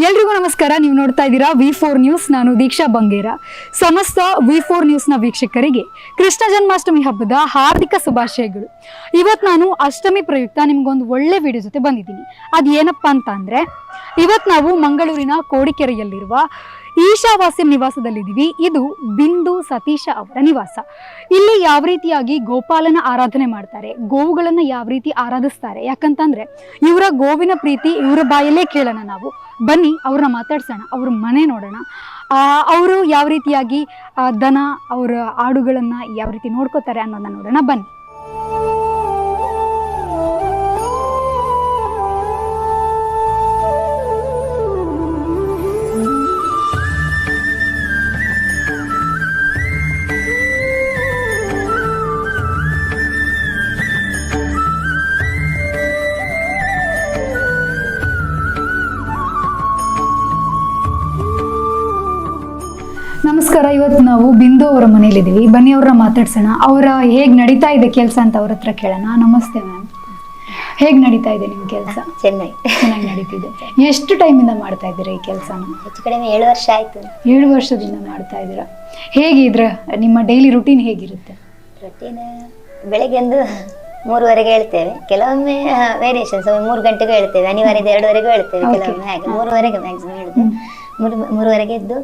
ಎಲ್ರಿಗೂ ನಮಸ್ಕಾರ. ನೀವು ನೋಡ್ತಾ ಇದ್ದೀರಾ V4 ನ್ಯೂಸ್. ನಾನು ದೀಕ್ಷಾ ಬಂಗೇರ. ಸಮಸ್ತ V4 ನ್ಯೂಸ್ನ ವೀಕ್ಷಕರಿಗೆ ಕೃಷ್ಣ ಜನ್ಮಾಷ್ಟಮಿ ಹಬ್ಬದ ಹಾರ್ದಿಕ ಶುಭಾಶಯಗಳು. ಇವತ್ತು ನಾನು ಅಷ್ಟಮಿ ಪ್ರಯುಕ್ತ ನಿಮ್ಗೊಂದು ಒಳ್ಳೆ ವಿಡಿಯೋ ಜೊತೆ ಬಂದಿದ್ದೀನಿ. ಅದು ಏನಪ್ಪ ಅಂತ ಅಂದರೆ, ಇವತ್ತು ನಾವು ಮಂಗಳೂರಿನ ಕೋಡಿಕೆರೆಯಲ್ಲಿರುವ ಈಶಾವಾಸ್ಯ ನಿವಾಸದಲ್ಲಿದ್ದೀವಿ. ಇದು ಬಿಂದು ಸತೀಶ ಅವರ ನಿವಾಸ. ಇಲ್ಲಿ ಯಾವ ರೀತಿಯಾಗಿ ಗೋಪಾಲನ ಆರಾಧನೆ ಮಾಡ್ತಾರೆ, ಗೋವುಗಳನ್ನು ಯಾವ ರೀತಿ ಆರಾಧಿಸ್ತಾರೆ, ಯಾಕಂತಂದ್ರೆ ಇವರ ಗೋವಿನ ಪ್ರೀತಿ ಇವರ ಬಾಯಲ್ಲೇ ಕೇಳೋಣ. ನಾವು ಬನ್ನಿ ಅವ್ರನ್ನ ಮಾತಾಡ್ಸೋಣ, ಅವ್ರ ಮನೆ ನೋಡೋಣ, ಅವರು ಯಾವ ರೀತಿಯಾಗಿ ದನ ಅವರ ಆಡುಗಳನ್ನ ಯಾವ ರೀತಿ ನೋಡ್ಕೋತಾರೆ ಅನ್ನೋದನ್ನ ನೋಡೋಣ. ಬನ್ನಿ. ನಮಸ್ಕಾರ. ಇವತ್ತು ನಾವು ಬಿಂದು ಅವರ ಮನೇಲಿದ್ದೀವಿ. ಬನ್ನಿ ಅವ್ರನ್ನ ಮಾತಾಡ್ಸೋಣ. ಅವರ ಹೇಗ್ ನಡೀತಾ ಇದೆ ಕೆಲಸ ಅಂತ ಅವ್ರ ಹತ್ರ ಕೇಳೋಣ. ನಮಸ್ತೆ ಮ್ಯಾಮ್, ಹೇಗ್ ನಡೀತಾ ಇದೆ ನಿಮ್ ಕೆಲಸ? ಚೆನ್ನಾಗಿ ನಡೀತಿದೆ. ಎಷ್ಟು ಟೈಮಿಂದ ಮಾಡ್ತಾ ಇದ್ದೀರಾ ಈ ಕೆಲಸನ? ಹೆಚ್ಚು ಕಡಿಮೆ 7 ವರ್ಷ ಆಯ್ತು. 7 ವರ್ಷದಿಂದ ಮಾಡ್ತಾ ಇದ್ದೀರಾ. ಹೇಗಿದ್ರ ನಿಮ್ಮ ಡೈಲಿ ರುಟೀನ್ ಹೇಗಿರುತ್ತೆ? ರೊಟೀನ್ ಬೆಳಗ್ಗೆ ಒಂದು 3:30ಗೆ ಹೇಳ್ತೇವೆ, ಕೆಲವೊಮ್ಮೆ ವೇರಿಯೇಷನ್ಸ್ 3 ಗಂಟೆಗೂ ಹೇಳ್ತೇವೆ, ಅನಿವಾರ್ಯದ 2:30ಗೂ ಹೇಳ್ತೇವೆ, ಕೆಲವೊಮ್ಮೆ ಹಾಗೆ 3:30ಗೆ ಮ್ಯಾಕ್ಸಿಮಮ್ ಹೇಳುದು. 3:30ಗೆ ಎದ್ದು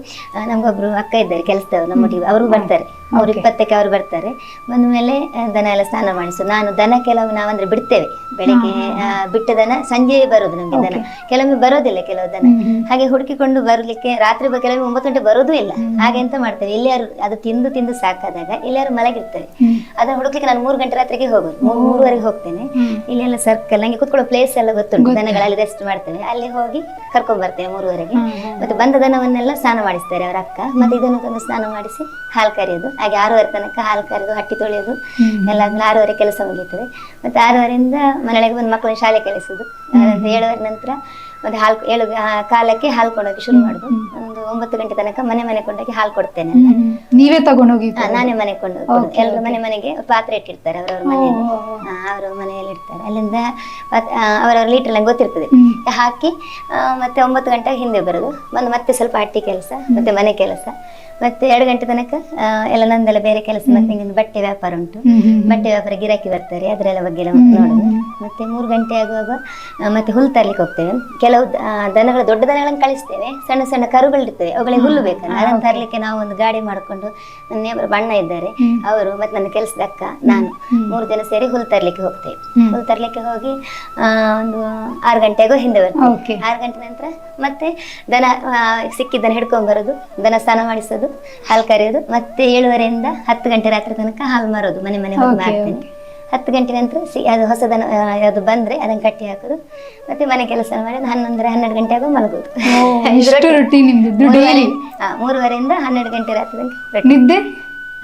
ನಮ್ಗೊಬ್ರು ಅಕ್ಕ ಇದ್ದಾರೆ ಕೆಲಸದವರು ನಮ್ಮೊಟ್ಟಿಗೆ, ಅವರು ಬರ್ತಾರೆ. 3:20ಕ್ಕೆ ಅವರು ಬರ್ತಾರೆ. ಬಂದ ಮೇಲೆ ದನ ಎಲ್ಲ ಸ್ನಾನ ಮಾಡಿಸು. ನಾನು ದನ ಕೆಲವು ನಾವಂದ್ರೆ ಬಿಡ್ತೇವೆ, ಬೆಳಿಗ್ಗೆ ಬಿಟ್ಟ ದನ ಸಂಜೆ ಬರೋದು ನಮ್ಗೆ ದನ. ಕೆಲವೊಮ್ಮೆ ಬರೋದಿಲ್ಲ ಕೆಲವು ದನ, ಹಾಗೆ ಹುಡುಕಿಕೊಂಡು ಬರ್ಲಿಕ್ಕೆ ರಾತ್ರಿ ಕೆಲವೊಮ್ಮೆ 9 ಗಂಟೆ ಬರೋದು ಇಲ್ಲ. ಹಾಗೆ ಎಂತ ಮಾಡ್ತೇವೆ, ಇಲ್ಲಿಯಾರು ಅದು ತಿಂದು ತಿಂದು ಸಾಕಾದಾಗ ಇಲ್ಲಿಯಾರು ಮಲಗಿರ್ತೇವೆ. ಅದನ್ನ ಹುಡುಕ್ಲಿಕ್ಕೆ ನಾನು 3 ಗಂಟೆ ರಾತ್ರಿಗೆ ಹೋಗೋದು. 3:30ಗೆ ಹೋಗ್ತೇನೆ. ಇಲ್ಲೆಲ್ಲ ಸರ್ಕಲ್ ನಂಗೆ ಕುತ್ಕೊಳ್ಳೋ ಪ್ಲೇಸ್ ಎಲ್ಲ ಗೊತ್ತುಂಟು, ದನಗಳಲ್ಲಿ ರೆಸ್ಟ್ ಮಾಡ್ತೇವೆ. ಅಲ್ಲಿ ಹೋಗಿ ಕರ್ಕೊಂಡ್ ಬರ್ತೇವೆ 3:30ಗೆ. ಮತ್ತೆ ಬಂದ ದನವನ್ನೆಲ್ಲ ಸ್ನಾನ ಮಾಡಿಸ್ತಾರೆ ಅವರ ಅಕ್ಕ. ಮತ್ತೆ ಇದನ್ನು ತಂದು ಸ್ನಾನ ಮಾಡಿಸಿ ಹಾಲು ಕರೆಯೋದು. ಹಾಗೆ 6:30 ತನಕ ಹಾಲು ಕರೆದು ಹಟ್ಟಿ ತೊಳೆಯೋದು ಎಲ್ಲ ಆದ್ಮೇಲೆ 6:30 ಕೆಲಸ ಮುಗೀತದೆ. ಮತ್ತೆ 6:30ಯಿಂದ ಮನೆಯೊಳಗೆ ಬಂದು ಮಕ್ಕಳನ್ನ ಶಾಲೆ ಕಳಿಸೋದು. 7:00 ನಂತರ ಮತ್ತೆ 7:15ಕ್ಕೆ ಹಾಲು ಕೊಂಡೋಗಿ ಶುರು ಮಾಡುದು. ಒಂದು 9 ಗಂಟೆ ತನಕ ಮನೆ ಕೊಂಡೋಗಿ ಹಾಲು ಕೊಡ್ತೇನೆ. ನೀವೇ ತಗೊಂಡೋಗಿ? ನಾನೇ ಮನೆ ಕೊಂಡೋಗಿ. ಎಲ್ಲರೂ ಮನೆಗೆ ಪಾತ್ರೆ ಇಟ್ಟಿರ್ತಾರೆ ಅವರವ್ರ ಮನೆಯಲ್ಲಿ, ಅವರ ಮನೆಯಲ್ಲಿ ಇಡ್ತಾರೆ. ಅಲ್ಲಿಂದ ಅವರವ್ರ ಲೀಟರ್ ನಂಗೆ ಗೊತ್ತಿರ್ತದೆ, ಹಾಕಿ ಮತ್ತೆ 9 ಗಂಟೆಗೆ ಹಿಂದೆ ಬರೋದು. ಬಂದು ಮತ್ತೆ ಸ್ವಲ್ಪ ಹಟ್ಟಿ ಕೆಲಸ, ಮತ್ತೆ ಮನೆ ಕೆಲಸ, ಮತ್ತೆ 2 ಗಂಟೆ ತನಕ ಎಲ್ಲ ನಂದೆಲ್ಲ ಬೇರೆ ಕೆಲಸ. ಮತ್ತೆ ಹಿಂಗೆ ಬಟ್ಟೆ ವ್ಯಾಪಾರ ಉಂಟು, ಬಟ್ಟೆ ವ್ಯಾಪಾರ ಗಿರಾಕಿ ಬರ್ತಾರೆ, ಅದರೆಲ್ಲ ಬಗ್ಗೆ ಎಲ್ಲ ನೋಡೋದು. ಮತ್ತೆ 3 ಗಂಟೆ ಆಗುವಾಗ ಮತ್ತೆ ಹುಲ್ಲು ತರ್ಲಿಕ್ಕೆ ಹೋಗ್ತೇವೆ. ಕೆಲವು ದನಗಳು ದೊಡ್ಡ ದನಗಳನ್ನು ಕಳಿಸ್ತೇವೆ, ಸಣ್ಣ ಸಣ್ಣ ಕರುಗಳಿರ್ತವೆ, ಅವುಗಳಿಗೆ ಹುಲ್ಲು ಬೇಕಲ್ಲ, ಅದನ್ನು ತರ್ಲಿಕ್ಕೆ ನಾವು ಒಂದು ಗಾಡಿ ಮಾಡಿಕೊಂಡು, ನನ್ನ ನೇಬರ್ ಬಣ್ಣ ಇದ್ದಾರೆ ಅವರು ಮತ್ತೆ ನನ್ನ ಕೆಲಸದ ಅಕ್ಕ ನಾನು 3 ಜನ ಸೇರಿ ಹುಲ್ಲು ತರ್ಲಿಕ್ಕೆ ಹೋಗ್ತೇವೆ. ಹುಲ್ಲು ತರ್ಲಿಕ್ಕೆ ಹೋಗಿ ಒಂದು 6 ಗಂಟೆಗೂ ಹಿಂದೆ ಬರ್ತೇವೆ. 6 ಗಂಟೆ ನಂತರ ಮತ್ತೆ ದನ ಸಿಕ್ಕಿದ್ದನ್ನು ಹಿಡ್ಕೊಂಡ್ ಬರೋದು, ದನ ಸ್ನಾನ ಮಾಡಿಸೋದು, ಹಾಲು ಕರೆಯೋದು. ಮತ್ತೆ 7:30ಯಿಂದ 10 ಗಂಟೆ ರಾತ್ರಿ ತನಕ ಹಾಲು ಮಾರೋದು, ಮನೆ ಹೋಗಿ ಮಾರ್ತೇನೆ. 10 ಗಂಟೆ ನಂತರ ಅದು ಹೊಸದನ ಅದು ಬಂದ್ರೆ ಅದನ್ನ ಕಟ್ಟಿ ಹಾಕೋದು. ಮತ್ತೆ ಮನೆ ಕೆಲಸ ಮಾಡಿ 11-12 ಗಂಟೆ ಆಗೋ ಮಲಗೋದು. 3:30ರಿಂದ 12 ಗಂಟೆ ರಾತ್ರಿ ತನಕ ನಿದ್ದೆ.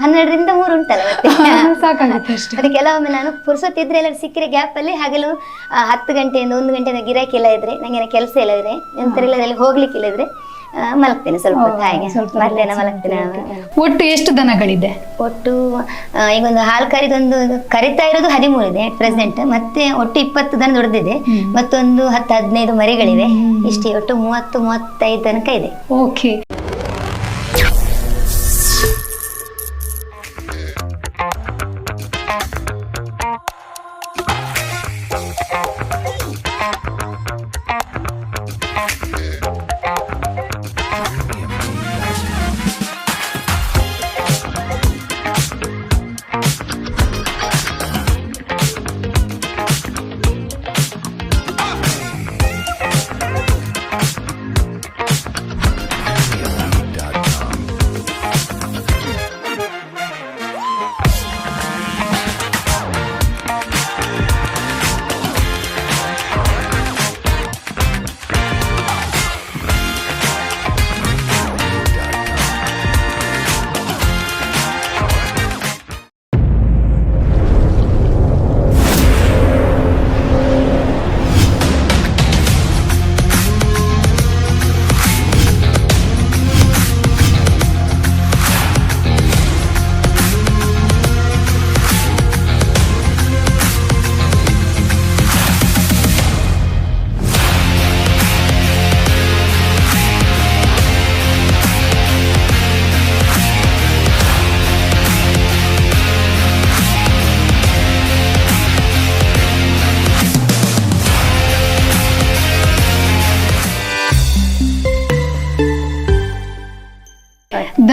12ರಿಂದ 3 ಉಂಟಲ್ಲ ಮತ್ತೆ ಸಾಕಾಗುತ್ತೆ ಅಷ್ಟೇ. ಅದು ಕೆಲವೊಮ್ಮೆ ನಾನು ಪುರ್ಸೊತ್ತಿದ್ರೆ ಎಲ್ಲ ಸಿಕ್ಕಿದ್ರೆ ಗ್ಯಾಪ್ ಅಲ್ಲಿ ಹಗಲು 10 ಗಂಟೆಯಿಂದ 1 ಗಂಟೆ ಗಿರಾಕಿ ಎಲ್ಲ ಇದ್ರೆ, ನಂಗೆ ಕೆಲಸ ಇಲ್ಲ ಇದ್ರೆ, ಎಂತರಿಲ್ಲ ಹೋಗ್ಲಿಕ್ಕೆ ಇಲ್ಲ ಇದ್ರೆ ಮಲಗ್ತೇನೆ ಸ್ವಲ್ಪ ಹೊತ್ತು. ಹಾಗೆ ಮಧ್ಯಾಹ್ನ ಮಲಗ್ತೇನೆ. ಒಟ್ಟು ಎಷ್ಟು ದನಗಳಿದೆ? ಒಟ್ಟು ಈಗ ಒಂದು ಹಾಲು ಕರಿದೊಂದು ಕರಿತಾ ಇರೋದು 13 ಇದೆ ಪ್ರೆಸೆಂಟ್. ಮತ್ತೆ ಒಟ್ಟು 20 ದನ ದೊಡ್ಡದಿದೆ, ಮತ್ತೊಂದು 10-15 ಮರಿಗಳಿವೆ. ಇಷ್ಟೇ, ಒಟ್ಟು 30-35 ತನಕ ಇದೆ. ಓಕೆ.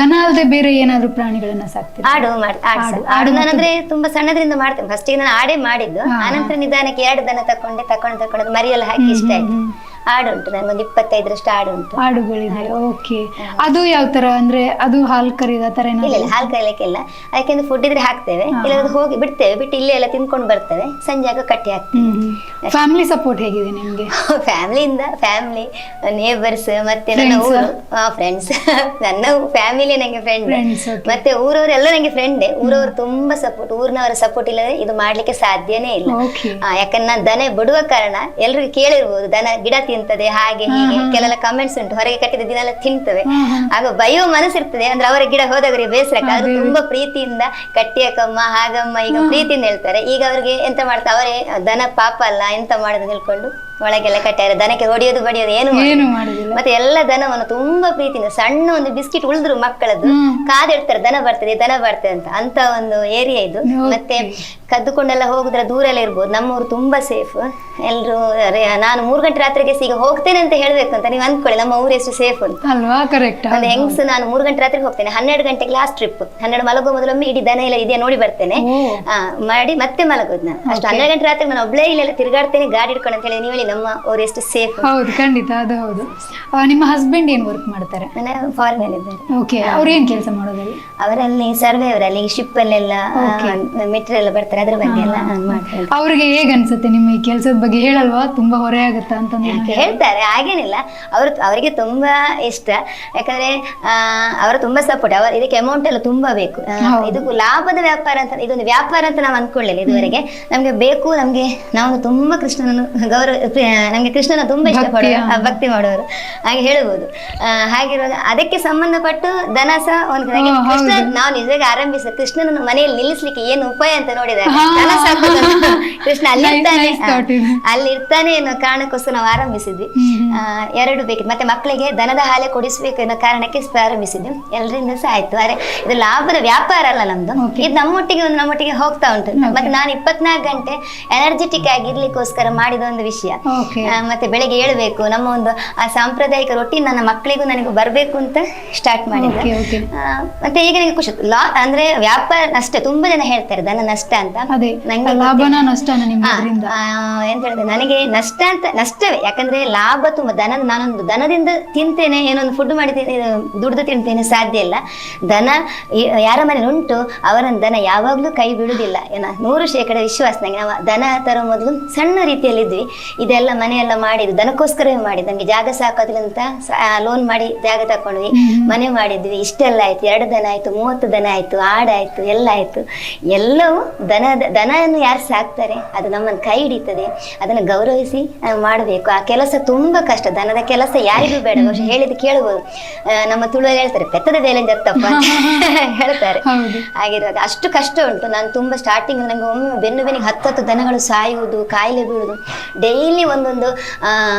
ದನ ಅಲ್ಲದೆ ಬೇರೆ ಏನಾದ್ರು ಪ್ರಾಣಿಗಳನ್ನ ಸಾಕ್ತೀರಾ? ಆಡು ನಾನಂದ್ರೆ ತುಂಬಾ ಸಣ್ಣದ್ರಿಂದ ಮಾಡ್ತೇನೆ. ಫಸ್ಟ್ ನಾನು ಆಡೇ ಮಾಡಿದ್ದು, ಆನಂತರ ನಿಧಾನಕ್ಕೆ 2 ದನ ತಕೊಂಡು ಮರಿಯೆಲ್ಲ ಹಾಕಿ ಇಷ್ಟ ಆಯ್ತು. ಆಡು ಉಂಟು, ನಂಗೊಂದು 25ರಷ್ಟು ಆಡು ಉಂಟು. ಆಡುಗಳಿದೆ. ಓಕೆ. ಅದು ಯಾವ ತರ ಅಂದ್ರೆ ಅದು ಹಾಲು ಕರೆಯೋದು ಆ ತರ? ಇಲ್ಲ, ಹಾಲು ಕರಿಲಿಕ್ಕೆಲ್ಲ, ಅದಕ್ಕೆ ಫುಡ್ ಇದ್ರೆ ಹಾಕ್ತೇವೆ, ಇಲ್ಲಾಂದ್ರೆ ಹೋಗಿ ಬಿಡ್ತೇವೆ, ಬಿಟ್ಟು ಇಲ್ಲೇ ಎಲ್ಲ ತಿನ್ಕೊಂಡು ಬರ್ತೇವೆ, ಸಂಜೆ ಆಗ ಕಟ್ಟಿ ಹಾಕ್ತೇವೆ. ಫ್ಯಾಮಿಲಿ ಸಪೋರ್ಟ್ ಹೇಗಿದೆ ನಿಮ್ಗೆ? ಫ್ಯಾಮಿಲಿ, ನೇಬರ್ಸ್, ಮತ್ತೆ ನನ್ನ ಊರು ಫ್ರೆಂಡ್ಸ್. ನನ್ನ ಫ್ಯಾಮಿಲಿ ನಂಗೆ ಫ್ರೆಂಡ್, ಮತ್ತೆ ಊರವರೆಲ್ಲ ನಂಗೆ ಫ್ರೆಂಡೇ. ಊರವರು ತುಂಬಾ ಸಪೋರ್ಟ್, ಊರಿನವರ ಸಪೋರ್ಟ್ ಇಲ್ಲದೆ ಇದು ಮಾಡ್ಲಿಕ್ಕೆ ಸಾಧ್ಯನೇ ಇಲ್ಲ. ಯಾಕಂದ್ರೆ ನಾನು ದನ ಬಿಡುವ ಕಾರಣ ಎಲ್ರಿಗೂ ಕೇಳಿರ್ಬೋದು, ದನ ಗಿಡ ತಿಂತದೆ ಹಾಗೆ ಹೀಗೆ ಕೆಲವೆಲ್ಲ ಕಮೆಂಟ್ಸ್ ಉಂಟು, ಹೊರಗೆ ಕಟ್ಟಿದ ದಿನ ಎಲ್ಲ ತಿಂತವೆ, ಆಗ ಬಯೋ ಮನಸ್ಸಿರ್ತದೆ. ಅಂದ್ರೆ ಅವರ ಗಿಡ ಹೋದವರಿಗೆ ಬೇಸರ, ಆದ್ರೂ ತುಂಬಾ ಪ್ರೀತಿಯಿಂದ ಕಟ್ಟಿಯಕಮ್ಮ ಹಾಗಮ್ಮ ಈಗ ಪ್ರೀತಿಯಿಂದ ಹೇಳ್ತಾರೆ. ಈಗ ಅವ್ರಿಗೆ ಎಂತ ಮಾಡ್ತಾರೆ, ಅವರೇ ದನ ಪಾಪ ಅಲ್ಲ ಎಂತ ಮಾಡೋದು ಹೇಳ್ಕೊಂಡು ಒಳಗೆಲ್ಲ ಕಟ್ಟಾರೆ. ದನಕ್ಕೆ ಹೊಡಿಯೋದು ಬಡಿಯೋದು ಏನು ಮಾಡುದಿಲ್ಲ. ಮತ್ತೆ ಎಲ್ಲ ದನವನ್ನು ತುಂಬಾ ಪ್ರೀತಿಯಿಂದ, ಸಣ್ಣ ಒಂದು ಬಿಸ್ಕಿಟ್ ಉಳಿದ್ರು ಮಕ್ಕಳದ್ದು ಕಾದಿಡ್ತಾರೆ, ದನ ಬರ್ತದೆ ಅಂತ ಒಂದು ಏರಿಯಾ ಇದು. ಮತ್ತೆ ಕದ್ದುಕೊಂಡೆಲ್ಲ ಹೋಗುದ್ರ ದೂರ ಎಲ್ಲ ಇರ್ಬೋದು. ನಮ್ಮೂರು ತುಂಬಾ ಸೇಫ್. ಎಲ್ರು ನಾನು 3 ಗಂಟೆ ರಾತ್ರಿಗೆ ಈಗ ಹೋಗ್ತೇನೆ ಅಂತ ಹೇಳ್ಬೇಕು ಅಂತ ನೀವು ಅಂದ್ಕೊಳ್ಳಿ, ನಮ್ಮ ಊರು ಎಷ್ಟು ಸೇಫ್ ಅಂತ ಅಲ್ವಾ? ಕರೆಕ್ಟ್. ಒಂದು ಹೆಂಗ್ಸ್ ನಾನು 3 ಗಂಟೆ ರಾತ್ರಿಗೆ ಹೋಗ್ತೇನೆ, 12 ಗಂಟೆಗೆ ಲಾಸ್ಟ್ ಟ್ರಿಪ್. 12 ಮಲಗೋ ಮೊದಲೊಮ್ಮೆ ಇಡೀ ದನ ಎಲ್ಲ ಇದೆಯಾ ನೋಡಿ ಬರ್ತೇನೆ, ಮಾಡಿ ಮತ್ತೆ ಮಲಗೋದು ನಾನು. ಅಷ್ಟು 12 ಗಂಟೆ ರಾತ್ರಿ ನಾನು ಒಬ್ಳೇ ಇಲ್ಲೆಲ್ಲ ತಿರುಗಾಡ್ತೇನೆ ಗಾಡಿ ಇಟ್ಕೊಂಡು ಅಂತ ಹೇಳಿ. ನೀವು ಹೇಳಿ ನಮ್ಮ ಊರು ಎಷ್ಟು ಸೇಫ್. ಹೌದು, ಖಂಡಿತ ಅದು ಹೌದು. ನಿಮ್ಮ ಹಸ್ಬೆಂಡ್ ಏನ್ ವರ್ಕ್ ಮಾಡ್ತಾರೆ? ಫಾರಿನ್ ಅಲ್ಲಿ ಇದ್ದಾರೆ. ಓಕೆ. ಅವ್ರು ಏನ್ ಕೆಲಸ ಮಾಡೋದ್ರಲ್ಲಿ? ಅವರಲ್ಲಿ ಸರ್ವೇವರ್ ಅಲ್ಲಿ ಶಿಪ್ ಅಲ್ಲೆಲ್ಲ ಮೆಟೀರಿಯಲ್ ಬರ್ತಾರೆ, ಅದ್ರ ಬಗ್ಗೆ ಎಲ್ಲ ಮಾಡ್ತಾರೆ. ಅವ್ರಿಗೆ ಹೇಗ್ ಅನ್ಸುತ್ತೆ ನಿಮ್ಮ ಈ ಕೆಲಸದ ಬಗ್ಗೆ? ಹೇಳಲ್ವಾ ತುಂಬಾ ಹೊರೆ ಆಗುತ್ತಾ ಅಂತ? ಹೇಳ್ತಾರೆ, ಹಾಗೇನಿಲ್ಲ. ಅವರಿಗೆ ತುಂಬಾ ಇಷ್ಟ, ಯಾಕಂದ್ರೆ ಅವರ ತುಂಬಾ ಸಪೋರ್ಟ್. ಇದಕ್ಕೆ ಅಮೌಂಟ್ ಎಲ್ಲ ತುಂಬಾ ಬೇಕು. ಇದಕ್ಕೂ ಲಾಭದ ವ್ಯಾಪಾರ ಅಂತ, ಇದೊಂದು ವ್ಯಾಪಾರ ಅಂತ ನಾವು ಅನ್ಕೊಳ್ಳಿಲ್ಲ ಇದುವರೆಗೆ. ನಮ್ಗೆ ಬೇಕು, ನಾವು ತುಂಬಾ ಕೃಷ್ಣನನ್ನು ನಮ್ಗೆ ಕೃಷ್ಣನ ತುಂಬಾ ಇಷ್ಟಪಡೋರು, ಭಕ್ತಿ ಮಾಡೋರು ಹಾಗೆ ಹೇಳ್ಬೋದು. ಹಾಗಿರುವಾಗ ಅದಕ್ಕೆ ಸಂಬಂಧಪಟ್ಟು ದನ ಸಹ ಒಂದು ಕೃಷ್ಣ ನಾವು ನಿಜವಾಗಿ ಆರಂಭಿಸ ಕೃಷ್ಣನನ್ನು ಮನೆಯಲ್ಲಿ ನಿಲ್ಲಿಸ್ಲಿಕ್ಕೆ ಏನು ಉಪಾಯ ಅಂತ ನೋಡಿದಾಗ ದನ ಸಾಕುದು. ಕೃಷ್ಣ ಅಲ್ಲಿರ್ತಾನೆ ಅನ್ನೋ ಕಾರಣಕ್ಕೋಸ್ಕರ ನಾವು ಆರಂಭಿಸಿದ್ವಿ. 2 ಬೇಕಿತ್ತು, ಮತ್ತೆ ಮಕ್ಕಳಿಗೆ ದನದ ಹಾಲೆ ಕೊಡಿಸ್ಬೇಕು ಅನ್ನೋ ಕಾರಣಕ್ಕೆ ಪ್ರಾರಂಭಿಸಿದ್ವಿ. ಎಲ್ಲರಿಂದ ಸಹ ಆಯ್ತು. ಆದ್ರೆ ಇದು ಲಾಭದ ವ್ಯಾಪಾರ ಅಲ್ಲ ನಮ್ದು. ಇದು ನಮ್ಮೊಟ್ಟಿಗೆ ಹೋಗ್ತಾ ಉಂಟು. ಮತ್ತೆ ನಾನು 24 ಗಂಟೆ ಎನರ್ಜೆಟಿಕ್ ಆಗಿರ್ಲಿಕ್ಕೋಸ್ಕರ ಮಾಡಿದ ಒಂದು ವಿಷಯ. ಮತ್ತೆ ಬೆಳಗ್ಗೆ ಏಳ್ಬೇಕು, ನಮ್ಮ ಒಂದು ಆ ಸಾಂಪ್ರದಾಯಿಕ ರೊಟೀನ್ ನನ್ನ ಮಕ್ಕಳಿಗೂ ನನಗೂ ಬರ್ಬೇಕು ಅಂತ ಸ್ಟಾರ್ಟ್ ಮಾಡಿದ್ದೆ. ಮತ್ತೆ ಈಗ ನನಗೆ ಖುಷಿ. ಅಂದ್ರೆ ವ್ಯಾಪಾರ ನಷ್ಟ, ತುಂಬಾ ಜನ ಹೇಳ್ತಾರೆ ದನ ನಷ್ಟ ಅಂತ. ನಂಗೆ ಎಂತ ಹೇಳಿದ್ರೆ ನನಗೆ ನಷ್ಟವೇ. ಯಾಕಂದ್ರೆ ಲಾಭ ತುಂಬಾ. ನಾನೊಂದು ದನದಿಂದ ತಿಂತೇನೆ, ಏನೊಂದು ಫುಡ್ ಮಾಡಿ ದುಡ್ದು ತಿಂತೇನೆ ಸಾಧ್ಯ ಇಲ್ಲ. ದನ ಯಾರ ಮನೆ ಉಂಟು ಅವರನ್ನು ದನ ಯಾವಾಗ್ಲೂ ಕೈ ಬಿಡುದಿಲ್ಲ. 100% ವಿಶ್ವಾಸ ನಂಗೆ. ನಾವು ದನ ತರೋ ಮೊದಲು ಸಣ್ಣ ರೀತಿಯಲ್ಲಿ ಇದ್ವಿ. ಇದೆಲ್ಲ ಮನೆಯೆಲ್ಲ ಮಾಡಿದ್ವಿ, ದನಕ್ಕೋಸ್ಕರವೇ ಮಾಡಿದ್ದು. ನಮ್ಗೆ ಜಾಗ ಸಾಕೋದಿಲ್ಲ ಅಂತ ಲೋನ್ ಮಾಡಿ ಜಾಗ ತಕೊಂಡ್ವಿ, ಮನೆ ಮಾಡಿದ್ವಿ. ಇಷ್ಟೆಲ್ಲ ಆಯ್ತು. 2 ದನ ಆಯ್ತು, 30 ದನ ಆಯ್ತು, ಆಡಾಯ್ತು, ಎಲ್ಲ ಆಯ್ತು. ಎಲ್ಲವೂ ದನವನ್ನು ಯಾರು ಸಾಕ್ತಾರೆ ಅದು ನಮ್ಮನ್ನು ಕೈ ಹಿಡಿತದೆ. ಅದನ್ನು ಗೌರವಿಸಿ ಮಾಡಬೇಕು. ಆ ಕೆಲಸ ತುಂಬಾ ಕಷ್ಟ. ದನದ ಕೆಲಸ ಯಾರಿಗೂ ಬೇಡ. ಹೇಳಿದ್ದು ಕೇಳ್ಬೋದು. ನಮ್ಮ ತುಳುವಲ್ಲಿ ಹೇಳ್ತಾರೆ, ಪೆತ್ತದ ಬೇಲೆ ಜತ್ತಪ್ಪ ಅಂತ ಹೇಳ್ತಾರೆ. ಹಾಗಿರುವಾಗ ಅಷ್ಟು ಕಷ್ಟ ಉಂಟು. ನಾನು ತುಂಬಾ ಸ್ಟಾರ್ಟಿಂಗ್ ನಂಗೆ ಒಮ್ಮೆ ಬೆನ್ನಿಗೆ 10 ದನಗಳು ಸಾಯುವುದು, ಕಾಯಿಲೆ ಬೀಳುದು. ಡೈಲಿ ಒಂದೊಂದು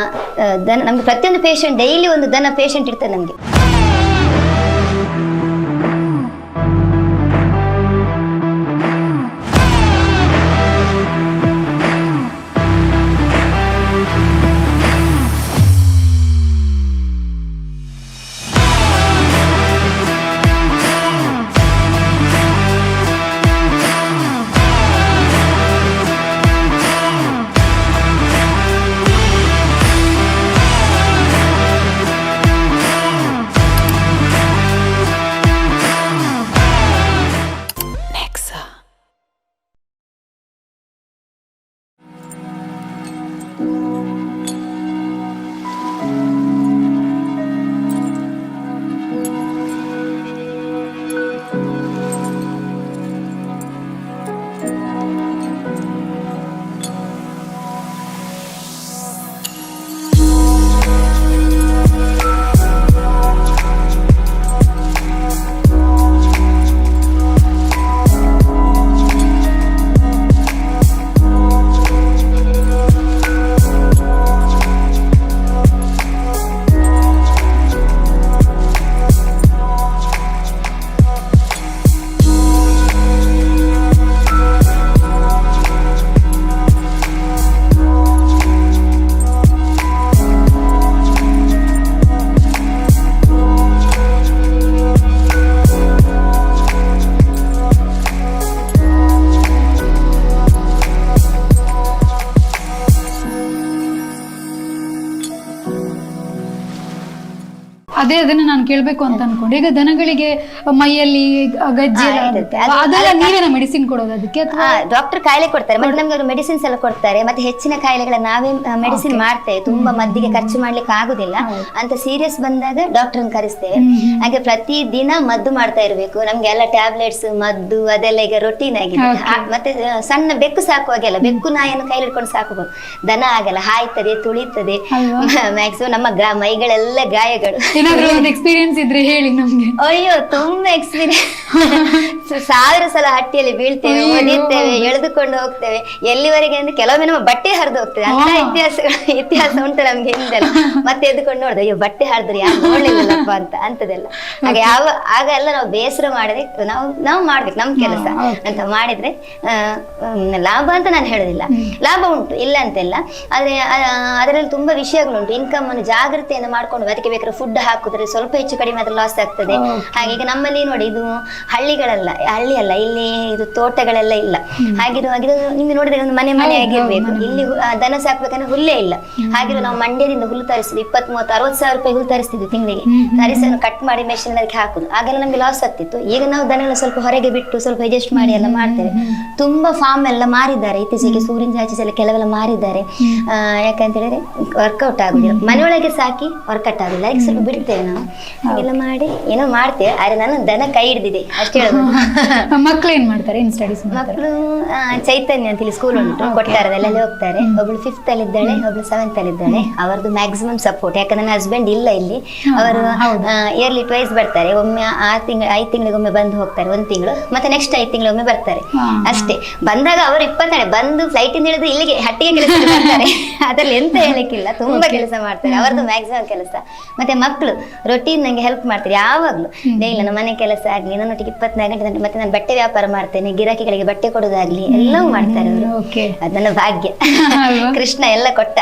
ದನ, ನಮ್ಗೆ ಪ್ರತಿಯೊಂದು ಪೇಷಂಟ್ ಡೈಲಿ ಒಂದು ದನ ಪೇಷಂಟ್ ಇರ್ತದೆ ನಮ್ಗೆ. ಅದನ್ನ ನಾನು ಕೇಳ್ಬೇಕು ಅಂತ ಅನ್ಕೊಂಡೆ. ಈಗ ದನಗಳಿಗೆ ಮೈಯಲ್ಲಿ ಗಜ್ಜಿ ಎಲ್ಲ ಆಗುತ್ತೆ, ಅದೆಲ್ಲ ನೀವೇನ ಮೆಡಿಸಿನ್ ಕೊಡೋದು ಅದಕ್ಕೆ ಅಥವಾ ಡಾಕ್ಟರ್ ಕಾಯಿಲೆ ಕೊಡ್ತಾರೆ, ಮತ್ತೆ ನಮ್ಗೆ ಅವರು ಮೆಡಿಸಿನ್ಸ್ ಎಲ್ಲ ಕೊಡ್ತಾರೆ. ಮತ್ತೆ ಹೆಚ್ಚಿನ ಕಾಯಿಲೆಗಳ ನಾವೇ ಮೆಡಿಸಿನ್ ಮಾಡ್ತೇವೆ, ತುಂಬಾ ಮದ್ದಿಗೆ ಖರ್ಚು ಮಾಡ್ಲಿಕ್ಕೆ ಆಗುದಿಲ್ಲ ಅಂತ ಸೀರಿಯಸ್ ಬಂದಾಗ ಡಾಕ್ಟರ್ ಕರೆಸ್ತೇವೆ. ಹಾಗೆ ಪ್ರತಿ ದಿನ ಮದ್ದು ಮಾಡ್ತಾ ಇರ್ಬೇಕು. ನಮ್ಗೆ ಎಲ್ಲ ಟ್ಯಾಬ್ಲೆಟ್ಸ್ ಮದ್ದು ಅದೆಲ್ಲ ಈಗ ರೊಟೀನ್ ಆಗಿದೆ. ಮತ್ತೆ ಸಣ್ಣ ಬೆಕ್ಕು ಸಾಕುವಾಗೆಲ್ಲ ಬೆಕ್ಕು ನಾಯನ್ನು ಕೈಲಿ ಹಿಡ್ಕೊಂಡು ಸಾಕಬಹುದು, ದನ ಆಗಲ್ಲ, ಹಾಯ್ತದೆ, ತುಳಿತದೆ. ಮ್ಯಾಕ್ಸಿಮಮ್ ನಮ್ಮ ಮೈಗಳೆಲ್ಲ ಗಾಯಗಳು. ಏನಾದ್ರೂ ಒಂದು ಎಕ್ಸ್ಪೀರಿಯನ್ಸ್ ಇದ್ರೆ ಹೇಳಿ ನಮ್ಗೆ. ಅಯ್ಯೋ ತುಂಬಾ ಎಕ್ಸ್ಪೀರಿಯನ್ಸ್. 1000 ಸಲ ಹಟ್ಟಿಯಲ್ಲಿ ಬೀಳ್ತೇವೆ, ಓದಿರ್ತೇವೆ, ಎಳೆದುಕೊಂಡು ಹೋಗ್ತೇವೆ. ಎಲ್ಲಿವರೆಗೆ ಅಂದ್ರೆ ಕೆಲವೊಮ್ಮೆ ನಮ್ಮ ಬಟ್ಟೆ ಹರಿದು ಹೋಗ್ತದೆ. ಅಂತ ಇತಿಹಾಸ ಉಂಟು ನಮ್ಗೆ ಹಿಂದೆಲ್ಲ. ಮತ್ತೆ ಎದ್ದುಕೊಂಡು ನೋಡ್ದೆ, ಅಯ್ಯೋ ಬಟ್ಟೆ ಹರಿದ್ರೆ ಯಾರು ನೋಡ್ಲಿಲ್ಲಪ್ಪ ಅಂತ ಅಂತದೆಲ್ಲ. ಹಾಗೆ ಆಗ ಎಲ್ಲ ನಾವು ಬೇಸರ ಮಾಡಿದ್ರೆ ನಾವು ಮಾಡ್ಬೇಕು ನಮ್ ಕೆಲಸ ಅಂತ ಮಾಡಿದ್ರೆ ಲಾಭ ಅಂತ ನಾನು ಹೇಳೋದಿಲ್ಲ, ಲಾಭ ಉಂಟು ಇಲ್ಲ ಅಂತೆಲ್ಲ. ಆದ್ರೆ ಅದರಲ್ಲಿ ತುಂಬಾ ವಿಷಯಗಳುಂಟು. ಇನ್ಕಮ್ ಅನ್ನು ಜಾಗೃತಿಯನ್ನು ಮಾಡ್ಕೊಂಡು ಅದಕ್ಕೆ ಬೇಕಾದ್ರೆ ಫುಡ್ ಹಾಕಿದ್ರೆ ಸ್ವಲ್ಪ ಹೆಚ್ಚು ಕಡಿಮೆ ಅದ್ರ ಲಾಸ್ ಆಗ್ತದೆ. ಹಾಗೆ ಈಗ ನಮ್ಮಲ್ಲಿ ನೋಡಿ, ಇದು ಹಳ್ಳಿ ಅಲ್ಲ, ಇಲ್ಲಿ ಇದು ತೋಟಗಳೆಲ್ಲ ಇಲ್ಲ. ಹಾಗಿರುವಾಗ ನಿಮ್ಗೆ ನೋಡಿದ್ರೆ ಒಂದು ಮನೆ ಆಗಿರ್ಬೇಕು. ಇಲ್ಲಿ ದನ ಸಾಕ್ಬೇಕಂದ್ರೆ ಹುಲ್ಲೇ ಇಲ್ಲ. ಹಾಗಿರೋ ನಾವು ಮಂಡ್ಯದಿಂದ ಹುಲ್ಲು ತರಿಸಿದ್ವಿ, 20, 30, 60 ಸಾವಿರ ರೂಪಾಯಿ ಹುಲ್ಲು ತರಿಸ್ತಿದ್ವಿ ತಿಂಗಳಿಗೆ. ತರಿಸಿ ಕಟ್ ಮಾಡಿ ಮೆಷಿನ್ ಅದಕ್ಕೆ ಹಾಕುದು. ಆಗೆಲ್ಲ ನಮ್ಗೆ ಲಾಸ್ ಆಗ್ತಿತ್ತು. ಈಗ ನಾವು ದನಗಳನ್ನ ಸ್ವಲ್ಪ ಹೊರಗೆ ಬಿಟ್ಟು ಸ್ವಲ್ಪ ಅಡ್ಜಸ್ಟ್ ಮಾಡಿ ಎಲ್ಲ ಮಾಡ್ತೇವೆ. ತುಂಬಾ ಫಾರ್ಮ್ ಎಲ್ಲ ಮಾರಿದ್ದಾರೆ ಇತ್ತೀಚೆಗೆ, ಸೂರ್ಯನ ಆಚೆ ಕೆಲವೆಲ್ಲ ಮಾರಿದ್ದಾರೆ. ಯಾಕಂತ ಹೇಳಿದ್ರೆ ವರ್ಕೌಟ್ ಆಗುದಿಲ್ಲ, ಮನೆಯೊಳಗೆ ಸಾಕಿ ವರ್ಕೌಟ್ ಆಗುದಿಲ್ಲ, ಅದಕ್ಕೆ ಸ್ವಲ್ಪ ಬಿಡ್ತೇವೆ ನಾವು. ಹಾಗೆಲ್ಲ ಮಾಡಿ ಏನೋ ಮಾಡ್ತೇವೆ. ಆದ್ರೆ ನಾನು ದನ ಕೈ ಹಿಡಿದಿದೆ ಅಷ್ಟೇ ಹೇಳೋದು. ಮಕ್ಳು ಏನ್ ಮಾಡ್ತಾರೆ, ಏನ್ ಸ್ಟಡೀಸ್? ಮಕ್ಕಳು ಚೈತನ್ಯ ಅಂತ ಇಲ್ಲಿ ಸ್ಕೂಲ್ ಉಂಟು ಕೊಟ್ಟಾರದಲ್ಲಿ, ಅಲ್ಲಿ ಹೋಗ್ತಾರೆ. ಒಬ್ಳು 5th ಅಲ್ಲಿ ಇದ್ದಾಳೆ, ಒಬ್ಳು 7th ಅಲ್ಲಿ ಇದ್ದಾಳೆ. ಅವರದ್ದು ಮ್ಯಾಕ್ಸಿಮಮ್ ಸಪೋರ್ಟ್. ಯಾಕಂದ್ರೆ ನನ್ನ ಹಸ್ಬೆಂಡ್ ಇಲ್ಲ ಇಲ್ಲಿ. ಅವರು ಇಯರ್ಲಿ ಟ್ವೈಸ್ ಬರ್ತಾರೆ. ಒಮ್ಮೆ 5 ತಿಂಗಳಿಗೊಮ್ಮೆ ಬಂದು ಹೋಗ್ತಾರೆ, 1 ತಿಂಗಳು, ಮತ್ತೆ ನೆಕ್ಸ್ಟ್ 5 ತಿಂಗಳಿಗೊಮ್ಮೆ ಬರ್ತಾರೆ ಅಷ್ಟೇ. ಬಂದಾಗ ಅವರು 20 ಬಂದು ಫ್ಲೈಟ್ ಇಂದ ಇಳಿದು ಇಲ್ಲಿಗೆ ಹಟ್ಟಿಗೆ ಕೆಲಸ ಮಾಡ್ತಾರೆ. ಅದ್ರಲ್ಲಿ ಎಂತ ಹೇಳಕ್ಕಿಲ್ಲ, ತುಂಬಾ ಕೆಲಸ ಮಾಡ್ತಾರೆ. ಅವರದ್ದು ಮ್ಯಾಕ್ಸಿಮಮ್ ಕೆಲಸ. ಮತ್ತೆ ಮಕ್ಕಳು ರೊಟೀನ್ ನಂಗೆ ಹೆಲ್ಪ್ ಮಾಡ್ತಾರೆ ಯಾವಾಗ್ಲೂ. ಡೈಲಿ ನನ್ನ ಮನೆ ಕೆಲಸ ಆಗ್ಲಿ, ನನ್ನೊಟ್ಟಿಗೆ 24 ಗಂಟೆ. ಮತ್ತೆ ನಾನು ಬಟ್ಟೆ ವ್ಯಾಪಾರ ಮಾಡ್ತೇನೆ, ಗಿರಾಕಿಗಳಿಗೆ ಬಟ್ಟೆ ಕೊಡೋದಾಗ್ಲಿ ಎಲ್ಲವೂ ಮಾಡ್ತಾರೆ ಅವರು. ಅದು ನನ್ನ ಭಾಗ್ಯ. ಕೃಷ್ಣ ಎಲ್ಲ ಕೊಟ್ಟ.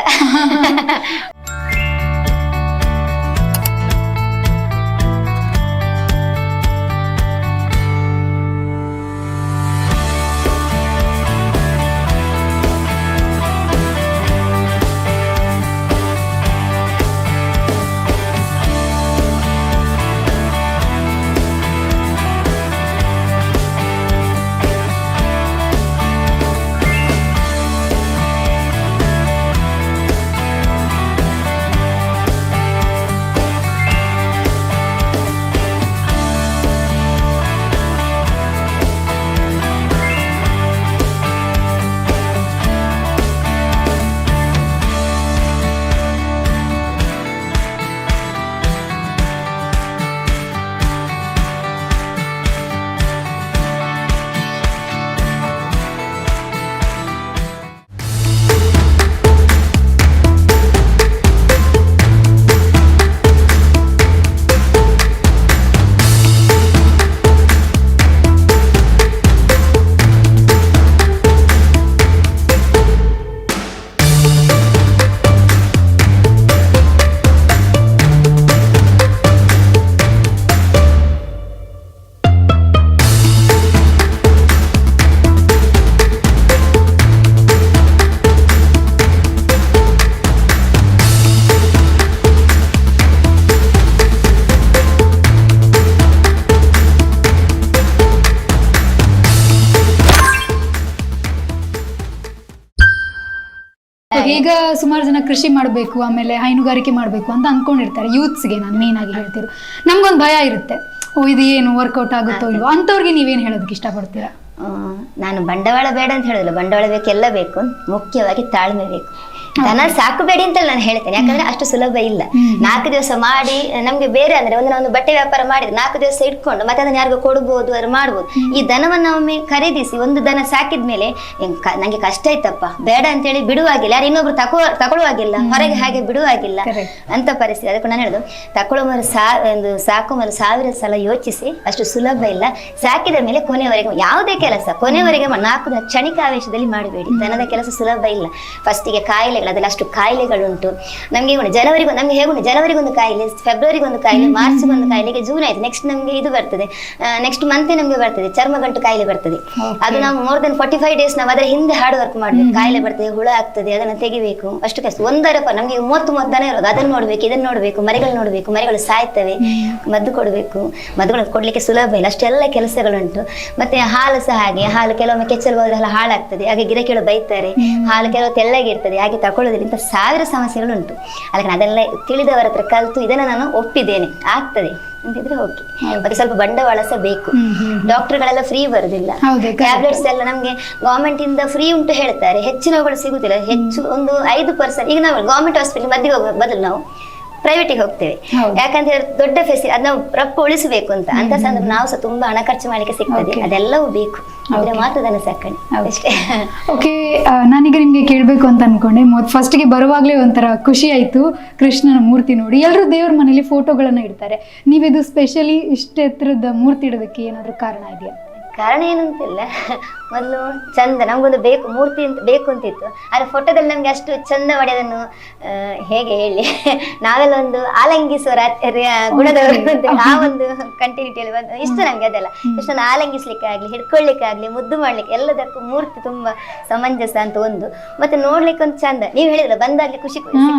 ಈಗ ಸುಮಾರು ಜನ ಕೃಷಿ ಮಾಡಬೇಕು, ಆಮೇಲೆ ಹೈನುಗಾರಿಕೆ ಮಾಡಬೇಕು ಅಂತ ಅನ್ಕೊಂಡಿರ್ತಾರೆ. ಯೂತ್ಸ್ಗೆ ನಾನು ಮೇನ್ ಆಗಿ ಹೇಳ್ತಿರೋ, ನಮ್ಗೊಂದು ಭಯ ಇರುತ್ತೆ, ಓ ಇದು ಏನು ವರ್ಕೌಟ್ ಆಗುತ್ತೋ ಇಲ್ವೋ ಅಂತವ್ರಿಗೆ ನೀವೇನು ಹೇಳೋದಕ್ಕೆ ಇಷ್ಟಪಡ್ತೀರಾ? ನಾನು ಬಂಡವಾಳ ಬೇಡ ಅಂತ ಹೇಳೋದಿಲ್ಲ, ಬಂಡವಾಳ ಬೇಕು, ಎಲ್ಲ ಬೇಕು. ಮುಖ್ಯವಾಗಿ ತಾಳ್ಮೆ ಬೇಕು. ದನ ಸಾಕಬೇಡಿ ಅಂತ ನಾನು ಹೇಳ್ತೇನೆ, ಯಾಕಂದ್ರೆ ಅಷ್ಟು ಸುಲಭ ಇಲ್ಲ. 4 ದಿವಸ ಮಾಡಿ ನಮ್ಗೆ ಬೇರೆ ಅಂದ್ರೆ ಒಂದು ಬಟ್ಟೆ ವ್ಯಾಪಾರ ಮಾಡಿದ್ರೆ 4 ದಿವಸ ಇಟ್ಕೊಂಡು ಮತ್ತೆ ಅದನ್ನ ಯಾರಿಗೂ ಕೊಡ್ಬೋದು, ಅದು ಮಾಡ್ಬೋದು. ಈ ದನವನ್ನ ಒಮ್ಮೆ ಖರೀದಿಸಿ ಒಂದು ದನ ಸಾಕಿದ್ಮೇಲೆ ನಂಗೆ ಕಷ್ಟ ಆಯ್ತಪ್ಪ ಬೇಡ ಅಂತೇಳಿ ಬಿಡುವಾಗಿಲ್ಲ, ಯಾರು ಇನ್ನೊಬ್ರು ತಗೊಳ್ಳುವಾಗಿಲ್ಲ, ಹೊರಗೆ ಹಾಗೆ ಬಿಡುವಾಗಿಲ್ಲ ಅಂತ ಪರಿಸ್ಥಿತಿ. ಅದಕ್ಕೆ ನಾನು ಹೇಳುದು, ತಕೊಳ್ಳೋ ಒಂದು ಸಾಕು ಮೊದಲು 1000 ಸಲ ಯೋಚಿಸಿ, ಅಷ್ಟು ಸುಲಭ ಇಲ್ಲ. ಸಾಕಿದ ಮೇಲೆ ಕೊನೆಯವರೆಗೆ ಯಾವುದೇ ಕೆಲಸ ಕೊನೆಯವರೆಗೆ 4 ಕ್ಷಣಿಕ ಆವೇಶದಲ್ಲಿ ಮಾಡಬೇಡಿ. ದನದ ಕೆಲಸ ಸುಲಭ ಇಲ್ಲ. ಫಸ್ಟಿಗೆ ಕಾಯಿಲೆ ಕಾಯಿಲೆಗಳು, ಅದೆಲ್ಲ ಅಷ್ಟು ಕಾಯಿಲೆಗಳುಂಟು ನಮಗೆ. ನಮ್ಗೆ ಹೇಗುಂಟು, ಜನವರಿಗೊಂದು ಕಾಯಿಲೆ, ಫೆಬ್ರವರಿಗೊಂದು ಕಾಯಿಲೆ, ಮಾರ್ಚ್ಗೊಂದು ಕಾಯಿಲೆಗೆ ಜೂನ್ ಆಯ್ತು, ನೆಕ್ಸ್ಟ್ ನಮ್ಗೆ ಇದು ಬರ್ತದೆ, ನೆಕ್ಸ್ಟ್ ಮಂತ್ ನಮ್ಗೆ ಬರ್ತದೆ ಚರ್ಮಗಂಟು ಕಾಯಿಲೆ ಬರ್ತದೆ. ಅದು ನಾವು ಮೋರ್ ದನ್ 45 days ನಾವು ಅದರ ಹಿಂದೆ ಹಾರ್ಡ್ ವರ್ಕ್ ಮಾಡ್ಬೇಕು. ಕಾಯಿಲೆ ಬರ್ತದೆ, ಹುಳ ಆಗ್ತದೆ, ಅದನ್ನ ತೆಗಿಬೇಕು, ಅಷ್ಟು ಕಷ್ಟ. ನಮ್ಗೆ 30 ದನ ಇರೋದು, ಅದನ್ನ ನೋಡ್ಬೇಕು, ಇದನ್ನ ನೋಡ್ಬೇಕು, ಮರಿಗಳು ನೋಡ್ಬೇಕು, ಮರಿಗಳು ಸಾಯ್ತವೆ, ಮದ್ದು ಕೊಡ್ಬೇಕು, ಮದ್ದುಗಳು ಕೊಡ್ಲಿಕ್ಕೆ ಸುಲಭ ಇಲ್ಲ, ಅಷ್ಟೆಲ್ಲ ಕೆಲಸಗಳುಂಟು. ಮತ್ತೆ ಹಾಲು ಸಹ ಹಾಗೆ, ಹಾಲು ಕೆಲವೊಮ್ಮೆ ಕೆಚ್ಚಲು ಹೋದ್ರೆ ಹಾಳಾಗ್ತದೆ, ಹಾಗೆ ಗಿರಾಕಿಗಳು ಬೈತಾರೆ, ಹಾಲು ಕೆಲವು ತೆಳ್ಳಗಿರ್ತದೆ, ಹಾಗೆ ತಕೊಳ್ಳೋದಿಲ್ಲ, ಇಂಥ 1000 ಸಮಸ್ಯೆಗಳುಂಟು. ಅದಕ್ಕೆ ಅದೆಲ್ಲ ತಿಳಿದವರ ಹತ್ರ ಕಲಿತು ಇದನ್ನ ನಾನು ಒಪ್ಪಿದ್ದೇನೆ, ಆಗ್ತದೆ ಅಂತಿದ್ರೆ ಓಕೆ. ಮತ್ತೆ ಸ್ವಲ್ಪ ಬಂಡವಾಳ ಸಹ ಬೇಕು. ಡಾಕ್ಟರ್ಗಳೆಲ್ಲ ಫ್ರೀ ಬರುದಿಲ್ಲ, ಟ್ಯಾಬ್ಲೆಟ್ಸ್ ಎಲ್ಲ ನಮ್ಗೆ ಗವರ್ಮೆಂಟ್ ಇಂದ ಫ್ರೀ ಉಂಟು ಹೇಳ್ತಾರೆ, ಹೆಚ್ಚಿನವುಗಳು ಸಿಗುದಿಲ್ಲ. ಹೆಚ್ಚು ಒಂದು 5%. ಈಗ ನಾವು ಗವರ್ಮೆಂಟ್ ಹಾಸ್ಪಿಟಲ್ ಮದ್ದಿಗೆ ಹೋಗುವ ಬದಲು ನಾವು ಪ್ರೈವೇಟಿಗೆ ಹೋಗ್ತೇವೆ, ಯಾಕಂತ ಹೇಳಿದ್ರೆ ದೊಡ್ಡ ಅದ್ ನಾವು ರೊಕ್ಕ ಉಳಿಸಬೇಕು ಅಂತ ಸಂದರ್ಭ ನಾವು ಸಹ ತುಂಬಾ ಹಣ ಖರ್ಚು ಮಾಡ್ಲಿಕ್ಕೆ ಸಿಗ್ತದೆ, ಅದೆಲ್ಲವೂ ಬೇಕು, ಆದ್ರೆ ಮಾತ್ರ ದನ ಸಾಕಣೆ ಅಷ್ಟೇ. ಓಕೆ, ನಾನೀಗ ನಿಮ್ಗೆ ಕೇಳ್ಬೇಕು ಅಂತ ಅನ್ಕೊಂಡೆ. ಫಸ್ಟ್ಗೆ ಬರುವಾಗ್ಲೇ ಒಂಥರ ಖುಷಿ ಆಯ್ತು ಕೃಷ್ಣನ ಮೂರ್ತಿ ನೋಡಿ. ಎಲ್ಲರೂ ದೇವ್ರ ಮನೇಲಿ ಫೋಟೋಗಳನ್ನ ಇಡ್ತಾರೆ, ನೀವಿದು ಸ್ಪೆಷಲಿ ಇಷ್ಟ ಎತ್ತರದ ಮೂರ್ತಿ ಇಡೋದಕ್ಕೆ ಏನಾದ್ರು ಕಾರಣ ಇದೆಯಾ? ಕಾರಣ ಏನು ಅಂತಿಲ್ಲ, ಮೊದಲು ಚಂದ ನಮ್ಗೊಂದು ಮೂರ್ತಿ ಅಂತ ಬೇಕು ಅಂತಿತ್ತು. ಆದ್ರೆ ಫೋಟೋದಲ್ಲಿ ನಮ್ಗೆ ಅಷ್ಟು ಚಂದ ಮಾಡಿ ಅದನ್ನು ಹೇಗೆ ಹೇಳಿ, ನಾವೆಲ್ಲ ಒಂದು ಆಲಂಗಿಸುವ ಗುಣದವರು, ಆ ಒಂದು ಕಂಟಿನ್ಯೂಟಿಯಲ್ಲಿ ಬಂದು ಇಷ್ಟ ನಮ್ಗೆ ಅದೆಲ್ಲ. ಇಷ್ಟೊಂದು ಆಲಂಗಿಸ್ಲಿಕ್ಕೆ ಆಗ್ಲಿ, ಹಿಡ್ಕೊಳ್ಳಿಕ್ಕೆ ಆಗ್ಲಿ, ಮುದ್ದು ಮಾಡ್ಲಿಕ್ಕೆ ಎಲ್ಲದಕ್ಕೂ ಮೂರ್ತಿ ತುಂಬಾ ಸಮಂಜಸ ಅಂತ ಒಂದು. ಮತ್ತೆ ನೋಡ್ಲಿಕ್ಕೆ ಒಂದು ಚಂದ, ನೀವು ಹೇಳಿದ್ರೆ ಬಂದಾಗ್ಲಿ ಖುಷಿ,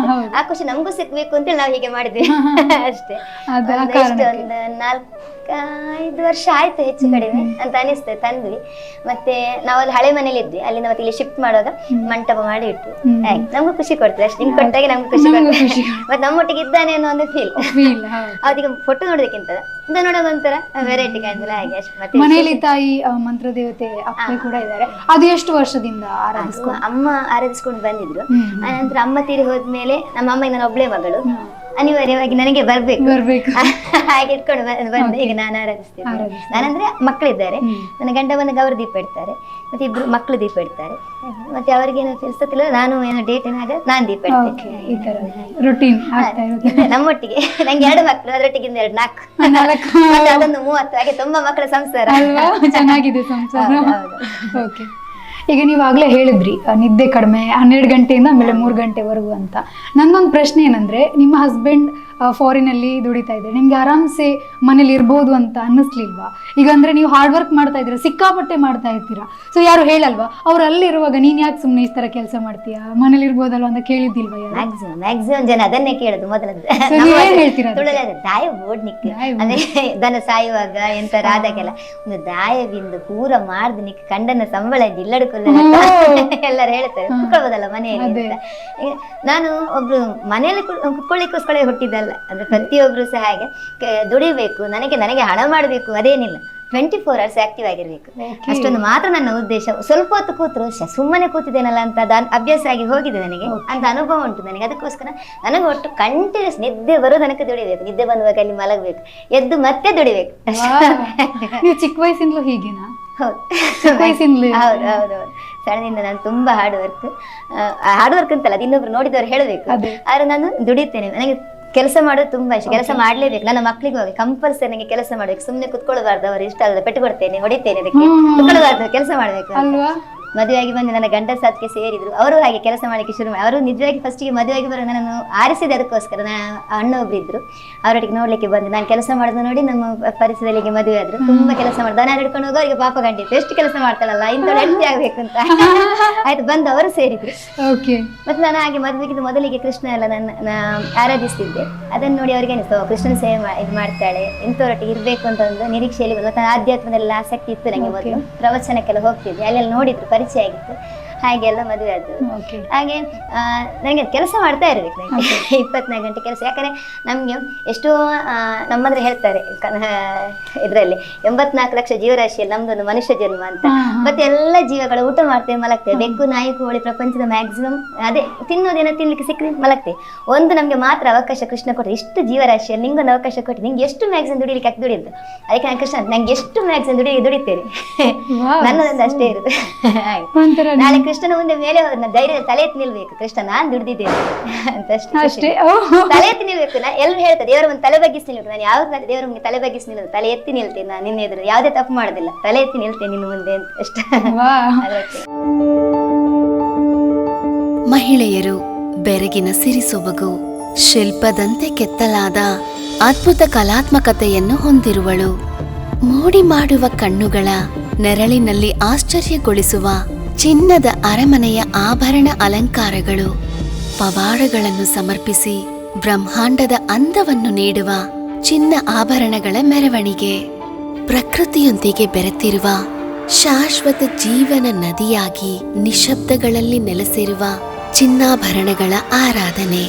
ಆ ಖುಷಿ ನಮಗೂ ಸಿಗ್ಬೇಕು ಅಂತೇಳಿ ನಾವು ಹೀಗೆ ಮಾಡಿದ್ವಿ ಅಷ್ಟೇ. ಒಂದು 4-5 ವರ್ಷ ಆಯ್ತು ಹೆಚ್ಚು ಕಡಿಮೆ ಅಂತ ಅನಿಸ್ತದೆ ತಂದ್ವಿ. ಮತ್ತೆ ನಾವಲ್ಲಿ ಹಳೆ ಮನೇಲಿ ಇದ್ವಿ, ಅಲ್ಲಿಂದ ಮತ್ತೆ ಇಲ್ಲಿ ಶಿಫ್ಟ್ ಮಾಡುವಾಗ ಮಂಟಪ ಮಾಡಿ ಇಟ್ಟು ನಮ್ಗೂ ಖುಷಿ ಕೊಡ್ತದೆ ಅಷ್ಟೇ. ನಿಮ್ಗೆ ಕೊಟ್ಟಾಗೆ ನಮ್ಗೆ ಖುಷಿ ಕೊಡ್ತದೆ, ಮತ್ತೆ ನಮ್ಮೊಟ್ಟಿಗೆ ಇದ್ದಾನೆ ಅನ್ನೋ ಒಂದು ಫೀಲ್. ಅದೀಗ ಫೋಟೋ ನೋಡೋದಕ್ಕಿಂತ ನೋಡೋದು ಒಂಥರ ವೆರೈಟಿ ಕಾಣ್ತಲ್ಲ ಹಾಗೆ ಅಷ್ಟೇ. ಮತ್ತೆ ಮನೆಯಲ್ಲಿ ತಾಯಿ ಮಂತ್ರ ದೇವತೆ ಅಪ್ಪ ಕೂಡ ಇದ್ದಾರೆ, ಅದು ಎಷ್ಟು ವರ್ಷದಿಂದ ಅಮ್ಮ ಆರಾಧಿಸ್ಕೊಂಡು ಬಂದಿದ್ರು. ಆನಂತರ ಅಮ್ಮ ತೀರಿ ಹೋದ್ಮೇಲೆ ನಮ್ಮ ಅಮ್ಮಗೆ ನಾನು ಒಬ್ಳೆ ಮಗಳು, ಅನಿವಾರ್ಯವಾಗಿ ನನಗೆ ಬರ್ಬೇಕು ಹಾಗೆ ಇಟ್ಕೊಂಡು ಬಂದೆ. ಈಗ ನಾನು ಆರಾಧಿಸ್ತೇನೆ. ನಾನಂದ್ರೆ ಮಕ್ಕಳಿದ್ದಾರೆ, ನನ್ನ ಗಂಡ ಬಂದು ಗೌರಿ ದೀಪ ಇಡ್ತಾರೆ, ಮತ್ತೆ 2 ಮಕ್ಕಳು ದೀಪ ಇಡ್ತಾರೆ. ಮತ್ತೆ ಅವರಿಗೇನು ತಿಳಿಸತ್ತಿಲ್ಲ, ನಾನು ಏನೋ ಡೇಟ್ ಏನಾಗ ನಾನು ದೀಪ ಇಡ್ತೇನೆ ನಮ್ಮೊಟ್ಟಿಗೆ. ನಂಗೆ 2 ಮಕ್ಕಳು, ಅದರೊಟ್ಟಿಗೆ 4 ಅದೊಂದು 30, ಹಾಗೆ ತುಂಬಾ ಮಕ್ಕಳ ಸಂಸಾರ. ಚೆನ್ನಾಗಿದೆ ಸಂಸಾರ. ಈಗ ನೀವಾಗಲೇ ಹೇಳಿದ್ರಿ ನಿದ್ದೆ ಕಡಿಮೆ 12 ಗಂಟೆಯಿಂದ ಆಮೇಲೆ 3 ಗಂಟೆವರೆಗೂ ಅಂತ. ನನ್ನೊಂದು ಪ್ರಶ್ನೆ ಏನಂದ್ರೆ, ನಿಮ್ಮ ಹಸ್ಬೆಂಡ್ ಫಾರಿನಲ್ಲಿ ದುಡಿತಾ ಇದ್ದಾರೆ, ನಿಮ್ಗೆ ಆರಾಮ್ಸೆ ಮನೇಲಿ ಇರ್ಬೋದು ಅಂತ ಅನ್ನಿಸ್ಲಿಲ್ವಾ? ಈಗ ಅಂದ್ರೆ ನೀವು ಹಾರ್ಡ್ ವರ್ಕ್ ಮಾಡ್ತಾ ಇದ್ದೀರಾ, ಸಿಕ್ಕಾಪಟ್ಟೆ ಮಾಡ್ತಾ ಇರ್ತೀರಾ, ಸೊ ಯಾರು ಹೇಳಲ್ವಾ ಅವ್ರು ಅಲ್ಲಿರುವಾಗ ನೀನ್ ಯಾಕೆ ಸುಮ್ಮನೆ ಈ ತರ ಕೆಲಸ ಮಾಡ್ತೀಯಾ, ಮನೇಲಿ ಇರ್ಬೋದಲ್ವಾ ಅಂತ ಕೇಳಿದ್ದಿಲ್ವಾ? ಮ್ಯಾಕ್ಸಿಮಮ್ ಜನ ಅದನ್ನೇ ಕೇಳುದು ಮೊದಲದ್ದು. ದಾಯ ಓಡ್ನಿಕ್ಕೆ ಅಂದ್ರೆ ದನ ಸಾಯುವಾಗ ಎಂತ ಆದಾಗೆಲ್ಲ ಒಂದು ದಾಯವಿಂದು ಪೂರ ಮಾಡ್ದು ನಿಕ್ ಕಂಡನ ಸಂಬಳ ಇಲ್ಲಡ್ಕೊಳ್ಳ ಎಲ್ಲರೂ ಹೇಳ್ತಾರೆ, ಕುತ್ಕೊಳ್ಬೋದಲ್ಲ ಮನೆಯಲ್ಲಿ. ನಾನು ಒಬ್ರು ಮನೆಯಲ್ಲಿ ಕುತ್ಕೊಳ್ಳಿಕ್ಕೋಸ್ಕರ ಹುಟ್ಟಿದ್ದಲ್ಲ, ಅಂದ್ರೆ ಪ್ರತಿಯೊಬ್ರು ಸಹ ಹಾಗೆ ದುಡಿಬೇಕು, ನನಗೆ ಹಣ ಮಾಡಬೇಕು ಅದೇನಿಲ್ಲ, 24 hours ಆಕ್ಟಿವ್ ಆಗಿರ್ಬೇಕು, ಅಷ್ಟೊಂದು ಮಾತ್ರ ನನ್ನ ಉದ್ದೇಶ. ಸ್ವಲ್ಪ ಹೊತ್ತು ಕೂತ್ರು ಸುಮ್ಮನೆ ಕೂತಿದ್ದೇನಲ್ಲ ಅಂತ ಅಭ್ಯಾಸ ಆಗಿ ಹೋಗಿದೆ ನನಗೆ, ಅಂತ ಅನುಭವ ಉಂಟು ನನಗೆ. ಅದಕ್ಕೋಸ್ಕರ ನನಗೆ ಒಟ್ಟು ಕಂಟಿನ್ಯೂಸ್ ನಿದ್ದೆ ಬರೋ ತನಕ ದುಡಿಬೇಕು, ನಿದ್ದೆ ಬಂದುವಾಗ ಅಲ್ಲಿ ಮಲಗಬೇಕು, ಎದ್ದು ಮತ್ತೆ ದುಡಿಬೇಕು. ಚಿಕ್ಕ ವಯಸ್ಸಿಂದಲೂ ಹೀಗೇನಾ? ಹೌದು, ಹೌದೌದು. ಸಣ್ಣದಿಂದ ನಾನು ತುಂಬಾ ಹಾರ್ಡ್ ವರ್ಕ್ ಅಂತಲ್ಲ, ಅದು ಇನ್ನೊಬ್ರು ನೋಡಿದವ್ರು ಹೇಳಬೇಕು, ಆದ್ರೆ ನಾನು ದುಡಿತೇನೆ. ನನಗೆ ಕೆಲಸ ಮಾಡೋದು ತುಂಬಾ ಇಷ್ಟ, ಕೆಲಸ ಮಾಡ್ಲೇಬೇಕು. ನನ್ನ ಮಕ್ಕಳಿಗೂ ಹೋಗಿ ಕಂಪಲ್ಸರಿ ನನಗೆ ಕೆಲಸ ಮಾಡ್ಬೇಕು, ಸುಮ್ನೆ ಕುತ್ಕೊಳ್ಬಾರ್ದು, ಅವ್ರು ಇಷ್ಟ ಅಲ್ಲ ಪೆಟ್ಟು ಕೊಡ್ತೇನೆ, ಹೊಡಿತೇನೆ, ಅದಕ್ಕೆ ಕುತ್ಕೊಳ್ಬಾರ್ದು, ಕೆಲಸ ಮಾಡ್ಬೇಕು. ಮದುವೆಯಾಗಿ ಬಂದು ನನ್ನ ಗಂಡ ಸಾತ್ಗೆ ಸೇರಿದ್ರು, ಅವರು ಹಾಗೆ ಕೆಲಸ ಮಾಡ್ಲಿಕ್ಕೆ ಶುರು ಮಾಡಿ. ಅವರು ನಿಜವಾಗಿ ಫಸ್ಟಿಗೆ ಮದುವೆಯಾಗಿ ಬರೋ ನನ್ನನ್ನು ಆರಿಸಿದೆ ಅದಕ್ಕೋಸ್ಕರ. ಅಣ್ಣ ಒಬ್ರು ಇದ್ರು, ಅವರೊಟ್ಟಿಗೆ ನೋಡ್ಲಿಕ್ಕೆ ಬಂದು ನಾನು ಕೆಲಸ ಮಾಡೋದು ನೋಡಿ ನಮ್ಮ ಪರಿಸರದಲ್ಲಿ ಮದುವೆ ಆದ್ರು. ತುಂಬಾ ಕೆಲಸ ಮಾಡಿದ, ದನ ಹಿಡ್ಕೊಂಡು ಹೋಗೋ ಅವರಿಗೆ ಪಾಪ ಗಂಟಿತ್ತು, ಎಷ್ಟು ಕೆಲಸ ಮಾಡ್ತಾಳಲ್ಲ, ಇಂಥವ್ರು ಹೆಂಡತಿ ಆಗ್ಬೇಕು ಅಂತ. ಆಯ್ತು, ಬಂದು ಅವರು ಸೇರಿದ್ರು. ಮತ್ತೆ ನಾನು ಹಾಗೆ ಮದುವೆಗಿಂತ ಮೊದಲಿಗೆ ಕೃಷ್ಣ ಎಲ್ಲ ನನ್ನ ಆರಾಧಿಸ್ತಿದ್ದೆ. ಅದನ್ನು ನೋಡಿ ಅವರಿಗೆ ಅನಿಸ್ತು, ಕೃಷ್ಣನ ಸೇವೆ ಇದು ಮಾಡ್ತಾಳೆ, ಇಂಥವರೊಟ್ಟಿಗೆ ಇರ್ಬೇಕು ಅಂತ ಒಂದು ನಿರೀಕ್ಷೆಯಲ್ಲಿ ಬಂದು. ಮತ್ತೆ ಆಧ್ಯಾತ್ಮದೆಲ್ಲ ಆಸಕ್ತಿ ಇತ್ತು ನನಗೆ, ಮೊದಲು ಪ್ರವಚನಕ್ಕೆಲ್ಲ ಹೋಗ್ತಿದ್ದೆ, ಅಲ್ಲೆಲ್ಲ ನೋಡಿದ್ರು, ಪರಿಚಯ ಆಗಿತ್ತು, ಹಾಗೆಲ್ಲ ಮದುವೆ ಆದ್ದು. ಹಾಗೆ ನನಗೆ ಕೆಲಸ ಮಾಡ್ತಾ ಇರ್ಬೇಕು, ನನಗೆ 24 ಗಂಟೆ ಕೆಲಸ. ಯಾಕಂದ್ರೆ ನಮ್ಗೆ ಎಷ್ಟೋ ನಮ್ಮಂದ್ರೆ ಹೇಳ್ತಾರೆ ಇದರಲ್ಲಿ 84 ಲಕ್ಷ ಜೀವರಾಶಿಯಲ್ಲಿ ನಮ್ದೊಂದು ಮನುಷ್ಯ ಜನ್ಮ ಅಂತ. ಮತ್ತೆ ಎಲ್ಲ ಜೀವಗಳು ಊಟ ಮಾಡ್ತೇವೆ, ಮಲಗ್ತೇವೆ. ಬೆಕ್ಕು, ನಾಯಿ, ಕೋಳಿ ಪ್ರಪಂಚದ ಮ್ಯಾಕ್ಸಿಮಮ್ ಅದೇ ತಿನ್ನೋದೇನೋ, ತಿನ್ಲಿಕ್ಕೆ ಸಿಕ್ಕರೆ ಮಲಗ್ತೇವೆ. ಒಂದು ನಮ್ಗೆ ಮಾತ್ರ ಅವಕಾಶ ಕೃಷ್ಣ ಕೊಟ್ಟರೆ, ಇಷ್ಟು ಜೀವರಾಶಿಯಲ್ಲಿ ನಿಂಗೊಂದು ಅವಕಾಶ ಕೊಟ್ಟು, ನಿಂಗೆ ಎಷ್ಟು ಮ್ಯಾಕ್ಸಿಮಮ್ ದುಡಿಲಿಕ್ಕೆ ಯಾಕೆ ದುಡಿಯುದು, ಅದಕ್ಕೆ ನಾನು ಕೃಷ್ಣ ನಂಗೆ ಎಷ್ಟು ಮ್ಯಾಕ್ಸಿಮಮ್ ದುಡಿತೇನೆ, ನನ್ನದೊಂದು ಅಷ್ಟೇ ಇರುದು. ನಾಳೆ ಕೃಷ್ಣನ ಮುಂದೆ ಮೇಲೆ ಧೈರ್ಯ ತಲೆ ಎತ್ತಿ ನಿಲ್ಬೇಕು, ಕೃಷ್ಣ ನಾನ್ ದುಡ್ದಿದ್ದೇನೆ ಅಂತ ಅಷ್ಟೇ. ತಲೆ ಎತ್ತಿ ನಿಲ್ಬೇಕು. ಎಲ್ಲರೂ ಹೇಳ್ತಾರೆ ದೇವರ ಒಂದು ತಲೆ ಬಗ್ಗಿಸಿ ನಿಲ್ಬೇಕು. ನಾನು ಯಾವ ದೇವರ ಮುಂದೆ ತಲೆ ಬಗ್ಗಿಸಿ ನಿಲ್ಲೋದು, ತಲೆ ಎತ್ತಿ ನಿಲ್ತೇನೆ ನಾನು ನಿನ್ನ ಎದುರು, ಯಾವುದೇ ತಪ್ಪು ಮಾಡೋದಿಲ್ಲ, ತಲೆ ಎತ್ತಿ ನಿಲ್ತೇನೆ ನಿನ್ನ ಮುಂದೆ ಅಂತ ಅಷ್ಟೇ. ಮಹಿಳೆಯರು ಬೆರಗಿನ ಸಿರಿಸೊಬಗು, ಶಿಲ್ಪದಂತೆ ಕೆತ್ತಲಾದ ಅದ್ಭುತ ಕಲಾತ್ಮಕತೆಯನ್ನು ಹೊಂದಿರುವಳು. ಮೋಡಿ ಮಾಡುವ ಕಣ್ಣುಗಳ ನೆರಳಿನಲ್ಲಿ ಆಶ್ಚರ್ಯಗೊಳಿಸುವ ಚಿನ್ನದ ಅರಮನೆಯ ಆಭರಣ ಅಲಂಕಾರಗಳು, ಪವಾಡಗಳನ್ನು ಸಮರ್ಪಿಸಿ ಬ್ರಹ್ಮಾಂಡದ ಅಂದವನ್ನು ನೀಡುವ ಚಿನ್ನ ಆಭರಣಗಳ ಮೆರವಣಿಗೆ, ಪ್ರಕೃತಿಯೊಂದಿಗೆ ಬೆರೆತಿರುವ ಶಾಶ್ವತ ಜೀವನ ನದಿಯಾಗಿ ನಿಶಬ್ದಗಳಲ್ಲಿ ನೆಲೆಸಿರುವ ಚಿನ್ನಾಭರಣಗಳ ಆರಾಧನೆ,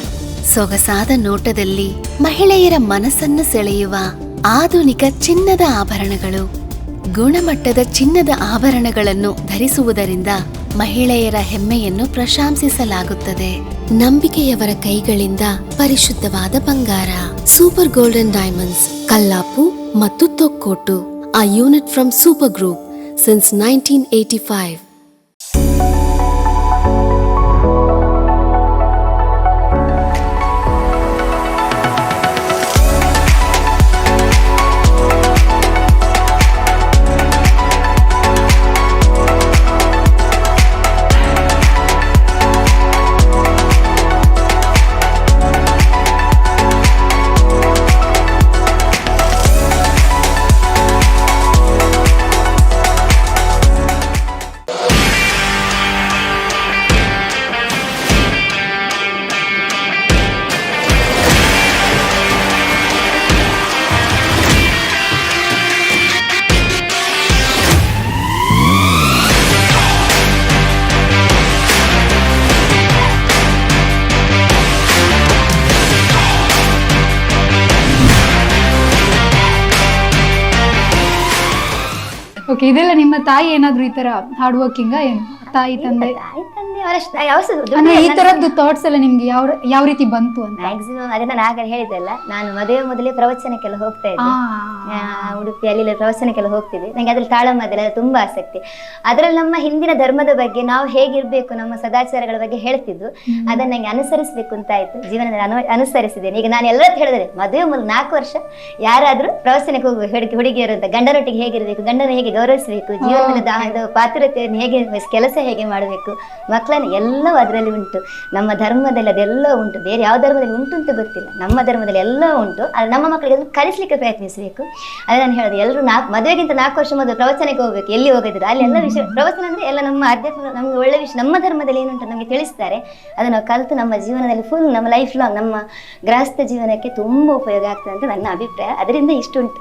ಸೊಗಸಾದ ನೋಟದಲ್ಲಿ ಮಹಿಳೆಯರ ಮನಸ್ಸನ್ನು ಸೆಳೆಯುವ ಆಧುನಿಕ ಚಿನ್ನದ ಆಭರಣಗಳು. ಗುಣಮಟ್ಟದ ಚಿನ್ನದ ಆಭರಣಗಳನ್ನು ಧರಿಸುವುದರಿಂದ ಮಹಿಳೆಯರ ಹೆಮ್ಮೆಯನ್ನು ಪ್ರಶಂಸಿಸಲಾಗುತ್ತದೆ. ನಂಬಿಕೆಯವರ ಕೈಗಳಿಂದ ಪರಿಶುದ್ಧವಾದ ಬಂಗಾರ. ಸೂಪರ್ ಗೋಲ್ಡನ್ ಡೈಮಂಡ್ಸ್, ಕಲ್ಲಾಪು ಮತ್ತು Thokkottu. A unit from Super Group since 1985. Okay, ಇದೆಲ್ಲ ನಿಮ್ಮ ತಾಯಿ ಏನಾದ್ರು ಈ ತರ ಹಾರ್ಡ್ ವರ್ಕಿಂಗ್ ಏನು? ತಾಯಿ ತಂದೆ ಅಂದ್ರೆ ಈ ತರದ್ದು ಥಾಟ್ಸ್ ಎಲ್ಲ ನಿಮ್ಗೆ ಯಾವ ರೀತಿ ಬಂತು ಅಂತ? ಮ್ಯಾಕ್ಸಿಮಮ್ ಅದೇ ನಾನು ಆಗ ಹೇಳಿದೆಲ್ಲ, ನಾನು ಮದುವೆ ಮೊದಲೇ ಪ್ರವಚನಕ್ಕೆಲ್ಲ ಹೋಗ್ತಾ ಇದ್ದೆ. ಉಡುಪಿಯಲ್ಲಿ ಪ್ರವಚನಕ್ಕೆಲ್ಲ ಹೋಗ್ತಿದ್ದೆ. ನಂಗೆ ಅದ್ರಲ್ಲಿ ತಾಳಮದ್ದಲೆ ತುಂಬಾ ಆಸಕ್ತಿ. ಅದ್ರಲ್ಲಿ ನಮ್ಮ ಹಿಂದಿನ ಧರ್ಮದ ಬಗ್ಗೆ, ನಾವು ಹೇಗಿರ್ಬೇಕು, ನಮ್ಮ ಸದಾಚಾರಗಳ ಬಗ್ಗೆ ಹೇಳ್ತಿದ್ದು. ಅದನ್ನ ನಂಗೆ ಅನುಸರಿಸಬೇಕು ಅಂತ ಆಯ್ತು. ಜೀವನದಲ್ಲಿ ಅನುಸರಿಸಿದ್ದೇನೆ. ಈಗ ನಾನು ಎಲ್ಲರೂ ಹೇಳಿದ್ರೆ ಮದುವೆ ಮೊದಲು 4 ವರ್ಷ ಯಾರಾದ್ರೂ ಪ್ರವಚನಕ್ಕೆ ಹೋಗ್ಬೇಕು, ಹುಡುಗಿಯರು ಅಂತ. ಗಂಡನೊಟ್ಟಿಗೆ ಹೇಗಿರ್ಬೇಕು, ಗಂಡನ ಹೇಗೆ ಗೌರವಿಸಬೇಕು, ಜೀವನದ ಪಾತ್ರತೆಯನ್ನು ಹೇಗೆ, ಕೆಲಸ ಹೇಗೆ ಮಾಡಬೇಕು, ಮಕ್ಕಳನ್ನು ಎಲ್ಲವೂ ಅದರಲ್ಲಿ ಉಂಟು. ನಮ್ಮ ಧರ್ಮದಲ್ಲಿ ಅದೆಲ್ಲ ಉಂಟು. ಬೇರೆ ಯಾವ ಧರ್ಮದಲ್ಲಿ ಉಂಟು ಅಂತ ಗೊತ್ತಿಲ್ಲ, ನಮ್ಮ ಧರ್ಮದಲ್ಲಿ ಎಲ್ಲ ಉಂಟು. ಅದು ನಮ್ಮ ಮಕ್ಕಳಿಗೆ ಅದನ್ನು ಕಲಿಸ್ಲಿಕ್ಕೆ ಪ್ರಯತ್ನಿಸಬೇಕು. ಅದೇ ನಾನು ಹೇಳೋದು, ಎಲ್ಲರೂ ಮದುವೆಗಿಂತ 4 ವರ್ಷ ಮೊದಲು ಪ್ರವಚನಕ್ಕೆ ಹೋಗ್ಬೇಕು. ಎಲ್ಲಿ ಹೋಗಿದ್ರು ಅಲ್ಲಿ ಎಲ್ಲ ವಿಷಯ ಪ್ರವಚನ ಅಂದ್ರೆ ಎಲ್ಲ ನಮ್ಮ ಅಧ್ಯಾತ್ಮ, ನಮ್ಗೆ ಒಳ್ಳೆ ವಿಷಯ, ನಮ್ಮ ಧರ್ಮದಲ್ಲಿ ಏನುಂಟು ನಮಗೆ ತಿಳಿಸ್ತಾರೆ. ಅದನ್ನು ನಾವು ಕಲಿತು ನಮ್ಮ ಜೀವನದಲ್ಲಿ ಫುಲ್, ನಮ್ಮ ಲೈಫ್ ಲಾಂಗ್, ನಮ್ಮ ಗೃಹಸ್ಥ ಜೀವನಕ್ಕೆ ತುಂಬಾ ಉಪಯೋಗ ಆಗ್ತದೆ ಅಂತ ನನ್ನ ಅಭಿಪ್ರಾಯ. ಅದರಿಂದ ಇಷ್ಟುಂಟು.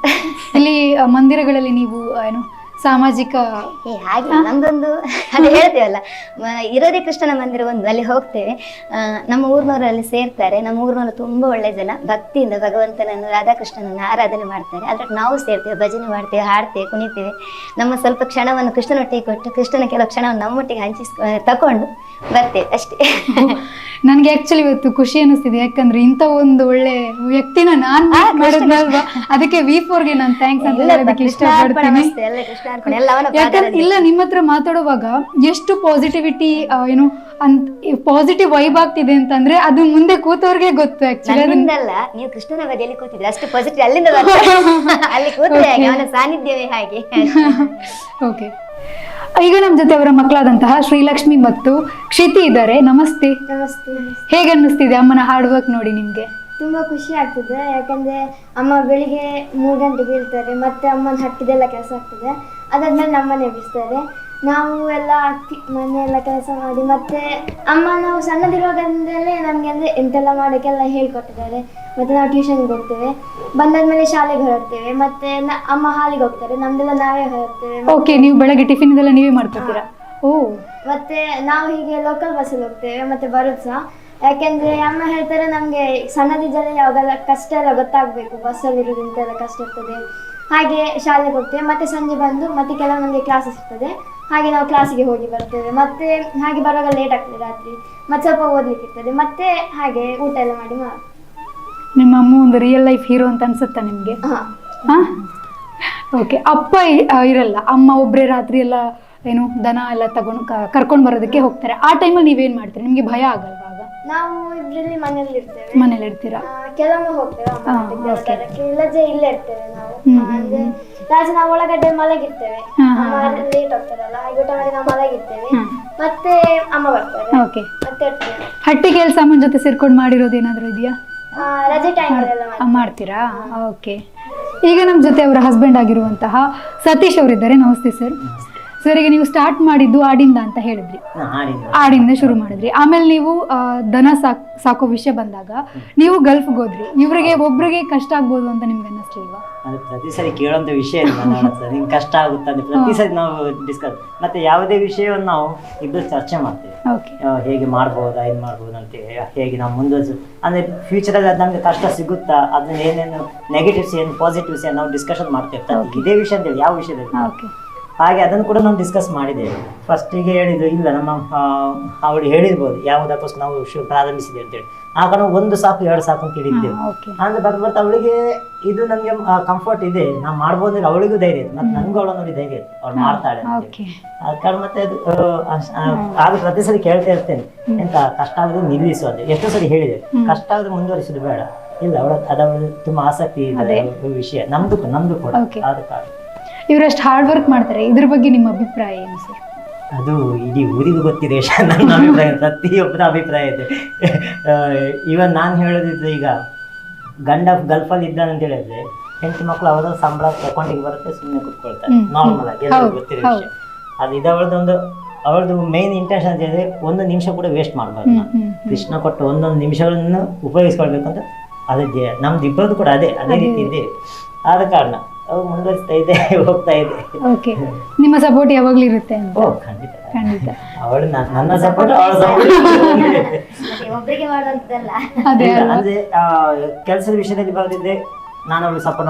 ಇಲ್ಲಿ ಮಂದಿರಗಳಲ್ಲಿ ನೀವು ಏನು ಸಾಮಾಜಿಕ ಹಾಗೆ ನಮ್ದೊಂದು ಅದು ಹೇಳ್ತೇವಲ್ಲ, ಇರೋದೇ ಕೃಷ್ಣನ ಮಂದಿರ ಒಂದು, ಅಲ್ಲಿ ಹೋಗ್ತೇವೆ. ನಮ್ಮ ಊರಿನವರಲ್ಲಿ ಸೇರ್ತಾರೆ. ನಮ್ಮ ಊರಿನವರು ತುಂಬಾ ಒಳ್ಳೆ ಜನ, ಭಕ್ತಿಯಿಂದ ಭಗವಂತನನ್ನು, ರಾಧಾಕೃಷ್ಣನನ್ನು ಆರಾಧನೆ ಮಾಡ್ತಾರೆ. ಅದ್ರಲ್ಲಿ ನಾವು ಸೇರ್ತೇವೆ, ಭಜನೆ ಮಾಡ್ತೇವೆ, ಹಾಡ್ತೇವೆ, ಕುಣಿತೇವೆ. ನಮ್ಮ ಸ್ವಲ್ಪ ಕ್ಷಣವನ್ನು ಕೃಷ್ಣನೊಟ್ಟಿಗೆ ಕೊಟ್ಟು, ಕೃಷ್ಣನ ಕೆಲವು ಕ್ಷಣವನ್ನು ನಮ್ಮೊಟ್ಟಿಗೆ ತಕೊಂಡು ಬರ್ತೇವೆ ಅಷ್ಟೇ. ನನ್ಗೆ ಆಕ್ಚುಲಿ ಇವತ್ತು ಖುಷಿ ಅನಿಸ್ತಿದೆ, ಯಾಕಂದ್ರೆ ಇಂಥ ಒಂದು ಒಳ್ಳೆ ವ್ಯಕ್ತಿನ ನಾನ್ ಮಾಡಿದ್ನಲ್ವಾ, ಅದಕ್ಕೆ V4ಗೆ ನಾನು ಥ್ಯಾಂಕ್ಸ್ ಅಂತ ಹೇಳೋದಕ್ಕೆ ಇಷ್ಟಪಡ್ತೀನಿ. ಯಾಕಂದ್ರೆ ಇಲ್ಲ, ನಿಮ್ಮ ಹತ್ರ ಮಾತಾಡುವಾಗ ಎಷ್ಟು ಪಾಸಿಟಿವಿಟಿ, ಏನು ಪಾಸಿಟಿವ್ ವೈಬ್ ಆಗ್ತಿದೆ ಅಂತಂದ್ರೆ ಅದು ಮುಂದೆ ಕೂತವ್ರಿಗೆ ಗೊತ್ತು. ಆಕ್ಚುಲಿ ಅದರಿಂದಲ್ಲ, ನೀವು ಕೃಷ್ಣನ ಬದಿಯಲ್ಲಿ ಕೂತಿದ್ರೆ ಅಷ್ಟು ಪಾಸಿಟಿವ್ ಅಲ್ಲಿಂದ ಅಲ್ಲಿ ಕೂತ್ರೆ ಅವನ ಸಾನ್ನಿಧ್ಯವೇ ಹಾಗೆ. ಓಕೆ, ಈಗ ನಮ್ಮ ಜೊತೆ ಅವರ ಮಕ್ಕಳಾದಂತಹ ಶ್ರೀಲಕ್ಷ್ಮಿ ಮತ್ತು ಕ್ಷಿತಿ ಇದ್ದಾರೆ. ನಮಸ್ತೆ. ನಮಸ್ತೆ. ಹೇಗೆ ಅನ್ನಿಸ್ತಿದೆ ಅಮ್ಮನ ಹಾರ್ಡ್ ವರ್ಕ್ ನೋಡಿ ನಿಮ್ಗೆ? ತುಂಬ ಖುಷಿ ಆಗ್ತದೆ. ಯಾಕಂದರೆ ಅಮ್ಮ ಬೆಳಿಗ್ಗೆ 3 ಗಂಟೆಗೆ ಇರ್ತಾರೆ, ಮತ್ತು ಅಮ್ಮನ ಹಟ್ಟಿದೆಲ್ಲ ಕೆಲಸ ಆಗ್ತದೆ. ಅದಾದ್ಮೇಲೆ ನಮ್ಮನೆ ಎಬ್ಬಿಸ್ತಾರೆ. ನಾವು ಎಲ್ಲ ಮನೆಯೆಲ್ಲ ಕೆಲಸ ಮಾಡಿ, ಮತ್ತು ಅಮ್ಮ ನಾವು ಸಣ್ಣದಿರುವಾಗಂದಲೇ ನಮಗೆ ಅಂದರೆ ಎಂತೆಲ್ಲ ಮಾಡೋಕ್ಕೆಲ್ಲ ಹೇಳ್ಕೊಟ್ಟಿದ್ದಾರೆ. ಮತ್ತು ನಾವು ಟ್ಯೂಷನ್ಗೆ ಹೋಗ್ತೇವೆ, ಬಂದಾದ್ಮೇಲೆ ಶಾಲೆಗೆ ಹೊರಡ್ತೇವೆ, ಮತ್ತು ಅಮ್ಮ ಹಾಲಿಗೆ ಹೋಗ್ತಾರೆ, ನಮ್ದೆಲ್ಲ ನಾವೇ ಹೊರಡ್ತೇವೆ. ಓಕೆ, ನೀವು ಬೆಳಗ್ಗೆ ಟಿಫಿನ್ ಇದೆಲ್ಲ ನೀವೇ ಮಾಡ್ಕೊತೀರಾ? ಓ. ಮತ್ತು ನಾವು ಹೀಗೆ ಲೋಕಲ್ ಬಸ್ಸಲ್ಲಿ ಹೋಗ್ತೇವೆ, ಮತ್ತು ಬರೋದು ಸಹ. ಯಾಕೆಂದರೆ ಅಮ್ಮ ಹೇಳ್ತಾರೆ, ನಮಗೆ ಸಣ್ಣದಿದ್ದರೆ ಯಾವಾಗೆಲ್ಲ ಕಷ್ಟ ಎಲ್ಲ ಗೊತ್ತಾಗಬೇಕು, ಬಸ್ಸಲ್ಲಿ ಇರೋದು ಇಂತೆಲ್ಲ ಕಷ್ಟ ಇರ್ತದೆ. ಹಾಗೆ ಶಾಲೆಗೆ ಹೋಗ್ತೇವೆ, ಮತ್ತು ಸಂಜೆ ಬಂದು ಮತ್ತೆ ಕೆಲವು ನಮಗೆ ಕ್ಲಾಸಸ್ ಇರ್ತದೆ. ಹಾಗೆ ನಾವು ಕ್ಲಾಸಿಗೆ ಹೋಗಿ ಬರ್ತೇವೆ, ಮತ್ತು ಹಾಗೆ ಬರುವಾಗ ಲೇಟ್ ಆಗ್ತದೆ ರಾತ್ರಿ, ಮತ್ತು ಸ್ವಲ್ಪ ಓದಲಿಕ್ಕೆ ಇರ್ತದೆ, ಮತ್ತು ಹಾಗೆ ಊಟ ಎಲ್ಲ ಮಾಡಿ ನಿಮ್ಮ ಅಮ್ಮ ಒಂದು ರಿಯಲ್ ಲೈಫ್ ಹೀರೋ ಅಂತ ಅನ್ಸುತ್ತಾ ನಿಮಗೆ? ಹಾಂ. ಓಕೆ, ಅಪ್ಪ ಇರಲ್ಲ, ಅಮ್ಮ ಒಬ್ಬರೇ ರಾತ್ರಿ ಎಲ್ಲ ಏನು ದನ ಎಲ್ಲ ತಗೊಂಡು ಕರ್ಕೊಂಡು ಬರೋದಕ್ಕೆ ಹೋಗ್ತಾರೆ. ಆ ಟೈಮಲ್ಲಿ ನೀವೇನು ಮಾಡ್ತೀರಿ? ನಿಮಗೆ ಭಯ ಆಗಲ್ವಾ? ನಾವು ಇಬ್ಬರಲ್ಲಿ ಮನೇಲಿ ಇರ್ತೇವೆ. ಮನೇಲಿ ಇರ್ತೀರಾ? ಕೆಲವೊಮ್ಮೆ ಹೋಗ್ತೇವೆ, ಇಲ್ಲದೆ ಇಲ್ಲೇ ಇರ್ತೇವೆ ನಾವು. ಅಂದ್ರೆ ರಾತ್ರಿ ನಾವು ಒಳಗಡೆ ಮಲಗಿರ್ತೇವೆ, ಲೇಟ್ ಹೋಗ್ತಾರಲ್ಲ, ಹಾಗೆ ಊಟ ಮಾಡಿ ನಾವು ಮಲಗಿರ್ತೇವೆ. ಮತ್ತೆ ಅಮ್ಮ ಬರ್ತಾರೆ ಓಕೆ. ಮತ್ತೆ ಇರ್ತೇನೆ. ಹಟ್ಟಿ ಕೆಲಸ ಅಮ್ಮನ ಜೊತೆ ಸೇರ್ಕೊಂಡು ಮಾಡಿರೋದು ಏನಾದರೂ ಇದೆಯಾ? ರಜೆ ಟೈಮಲ್ಲೆಲ್ಲ ಮಾಡ್ತೀರಾ? ಓಕೆ. ಈಗ ನಮ್ಮ ಜೊತೆ ಅವರ ಹಸ್ಬೆಂಡ್ ಆಗಿರುವಂತಹ ಸತೀಶ್ ಅವರಿದ್ದಾರೆ. ನಮಸ್ತೆ ಸರ್. ಸರ್, ಈಗ ನೀವು ಸ್ಟಾರ್ಟ್ ಮಾಡಿದ್ದು ಆಡಿಂದ ಅಂತ ಹೇಳಿದ್ರಿ, ಆಡಿಂದ ಶುರು ಮಾಡಿದ್ರಿ. ಆಮೇಲೆ ನೀವು ದನ ಸಾಕೋ ವಿಷಯ ಬಂದಾಗ ನೀವು ಗಲ್ಫ್ಗೆ ಹೋದ್ರಿ. ಇವ್ರಿಗೆ ಒಬ್ರಿಗೆ ಕಷ್ಟ ಆಗ್ಬೋದು ಅಂತ ನಿಮ್ಗೆ ಅನ್ನಿಸ್ಲಿಲ್ವಾ? ಅದು ಪ್ರತಿ ಸರಿ ಕೇಳುವಂತ ವಿಷಯ ಇಲ್ಲ ಸರ್, ನಿಮ್ಗೆ ಕಷ್ಟ ಆಗುತ್ತೆ ಅಂತ ಪ್ರತಿ ಸರಿ ನಾವು ಡಿಸ್ಕಸ್, ಮತ್ತೆ ಯಾವುದೇ ವಿಷಯವನ್ನು ನಾವು ಇಬ್ಬರು ಚರ್ಚೆ ಮಾಡ್ತೇವೆ. ಹೇಗೆ ಮಾಡ್ಬೋದಾ, ಇದು ಮಾಡ್ಬೋದು ಅಂತೇಳಿ, ಹೇಗೆ ನಾವು ಮುಂದುವರಿಸ ಅಂದ್ರೆ ಫ್ಯೂಚರಲ್ಲಿ ಅದು ನಮ್ಗೆ ಕಷ್ಟ ಸಿಗುತ್ತಾ, ಅದನ್ನ ಏನೇನು ನೆಗೆಟಿವ್ಸ್ ಏನು ಪಾಸಿಟಿವ್ಸ್ ಏನು ನಾವು ಡಿಸ್ಕಷನ್ ಮಾಡ್ತೇವೆ. ಇದೇ ವಿಷಯ ಅಂತೇಳಿ ಯಾವ ವಿಷಯದಲ್ಲಿ ಹಾಗೆ ಅದನ್ನು ಕೂಡ ನಾವು ಡಿಸ್ಕಸ್ ಮಾಡಿದ್ದೇವೆ. ಫಸ್ಟಿಗೆ ಹೇಳಿದ್ರು ಇಲ್ಲ, ನಮ್ಮ ಅವಳು ಹೇಳಿರ್ಬೋದು ಯಾವುದಕ್ಕೋಸ್ಕರ ನಾವು ಪ್ರಾರಂಭಿಸಿದೆ ಅಂತೇಳಿ. ಆ ಕಾರಣ 1 ಸಾಕು 2 ಸಾಕು ಅಂತ ಹೇಳಿದ್ದೇವೆ. ಅಂದ್ರೆ ಬರ್ತಾ ಅವಳಿಗೆ ಇದು ನಮ್ಗೆ ಕಂಫರ್ಟ್ ಇದೆ, ನಾವು ಮಾಡ್ಬೋದು ಅಂದ್ರೆ ಅವಳಿಗೂ ಧೈರ್ಯ ಇದೆ, ಮತ್ತೆ ನನಗೂ ಅವಳ ನೋಡಿ ಧೈರ್ಯ ಇದೆ, ಅವಳು ಮಾಡ್ತಾಳೆ ಅಂತ. ಆ ಕಾರಣ ಮತ್ತೆ ಅದು ಆಗ ಪ್ರತಿ ಸರಿ ಕೇಳ್ತಾ ಇರ್ತೇನೆ, ಎಂತ ಕಷ್ಟ ಆದ್ರೆ ನಿಲ್ಲಿಸು ಅಂತ. ಎಷ್ಟೋ ಸರಿ ಹೇಳಿದೆ, ಕಷ್ಟ ಆದ್ರೆ ಮುಂದುವರಿಸುದು ಬೇಡ. ಇಲ್ಲ, ಅವಳು ತುಂಬಾ ಆಸಕ್ತಿ ಇದೆ ವಿಷಯ, ನಮ್ದು ಕೂಡ. ಆದ ಕಾರಣ ಇವರಷ್ಟು ಹಾರ್ಡ್ ವರ್ಕ್ ಮಾಡ್ತಾರೆ, ಇದ್ರ ಬಗ್ಗೆ ನಿಮ್ಮ ಅಭಿಪ್ರಾಯ ಏನು ಸರ್? ಅದು ಇಡೀ ಊರಿಗೂ ಗೊತ್ತಿದೆ, ನನ್ನ ಅಭಿಪ್ರಾಯ, ಪ್ರತಿಯೊಬ್ಬರ ಅಭಿಪ್ರಾಯ ಇದೆ. ಇವನ್ ನಾನು ಹೇಳೋದಿದ್ರೆ, ಈಗ ಗಂಡ ಗಲ್ಫಲ್ಲಿ ಇದ್ದಾನಂತ ಹೇಳಿದ್ರೆ ಹೆಂಡತಿ ಮಕ್ಕಳು ಅವರ ಸಂಬಳ ಅಕೌಂಟಿಗೆ ಬರುತ್ತೆ, ಸುಮ್ಮನೆ ಕುತ್ಕೊಳ್ತಾರೆ ನಾರ್ಮಲ್ ಆಗಿ, ಎಲ್ಲರಿಗೂ ಗೊತ್ತಿರೋ ವಿಷಯ ಅದು. ಇದು ಅವಳದು ಮೇನ್ ಇಂಟೆನ್ಷನ್ ಅಂತ ಹೇಳಿದ್ರೆ 1 ನಿಮಿಷ ಕೂಡ ವೇಸ್ಟ್ ಮಾಡಬಾರ್ದು. ಕೃಷ್ಣ ಕೊಟ್ಟ 1 ನಿಮಿಷಗಳನ್ನು ಉಪಯೋಗಿಸ್ಕೊಳ್ಬೇಕು ಅಂತ ಅದೇ ನಮ್ದು ಇಬ್ಬರದು ಕೂಡ ಅದೇ ರೀತಿ ಇದೆ. ಆದ ಕಾರಣ ಅವ್ರು ಮುಂದುವರಿಸ್ತಾ ಇದೆ, ಹೋಗ್ತಾ ಇದೆ. ನಿಮ್ಮ ಸಪೋರ್ಟ್ ಯಾವಾಗ್ಲೂ ಇರುತ್ತೆ ಅಂತ? ಖಂಡಿತ. ಅವಳು ನನ್ನ ಸಪೋರ್ಟ್, ಅವಳ ಸಪೋರ್ಟ್ ಒಬ್ಬರಿಗೆ ಮಾಡುವಂತದಲ್ಲ. ಅಂದ್ರೆ ಕೆಲಸದ ವಿಷಯದಲ್ಲಿ ಬರೋದಿದ್ರೆ ನಾನು ಅವಳು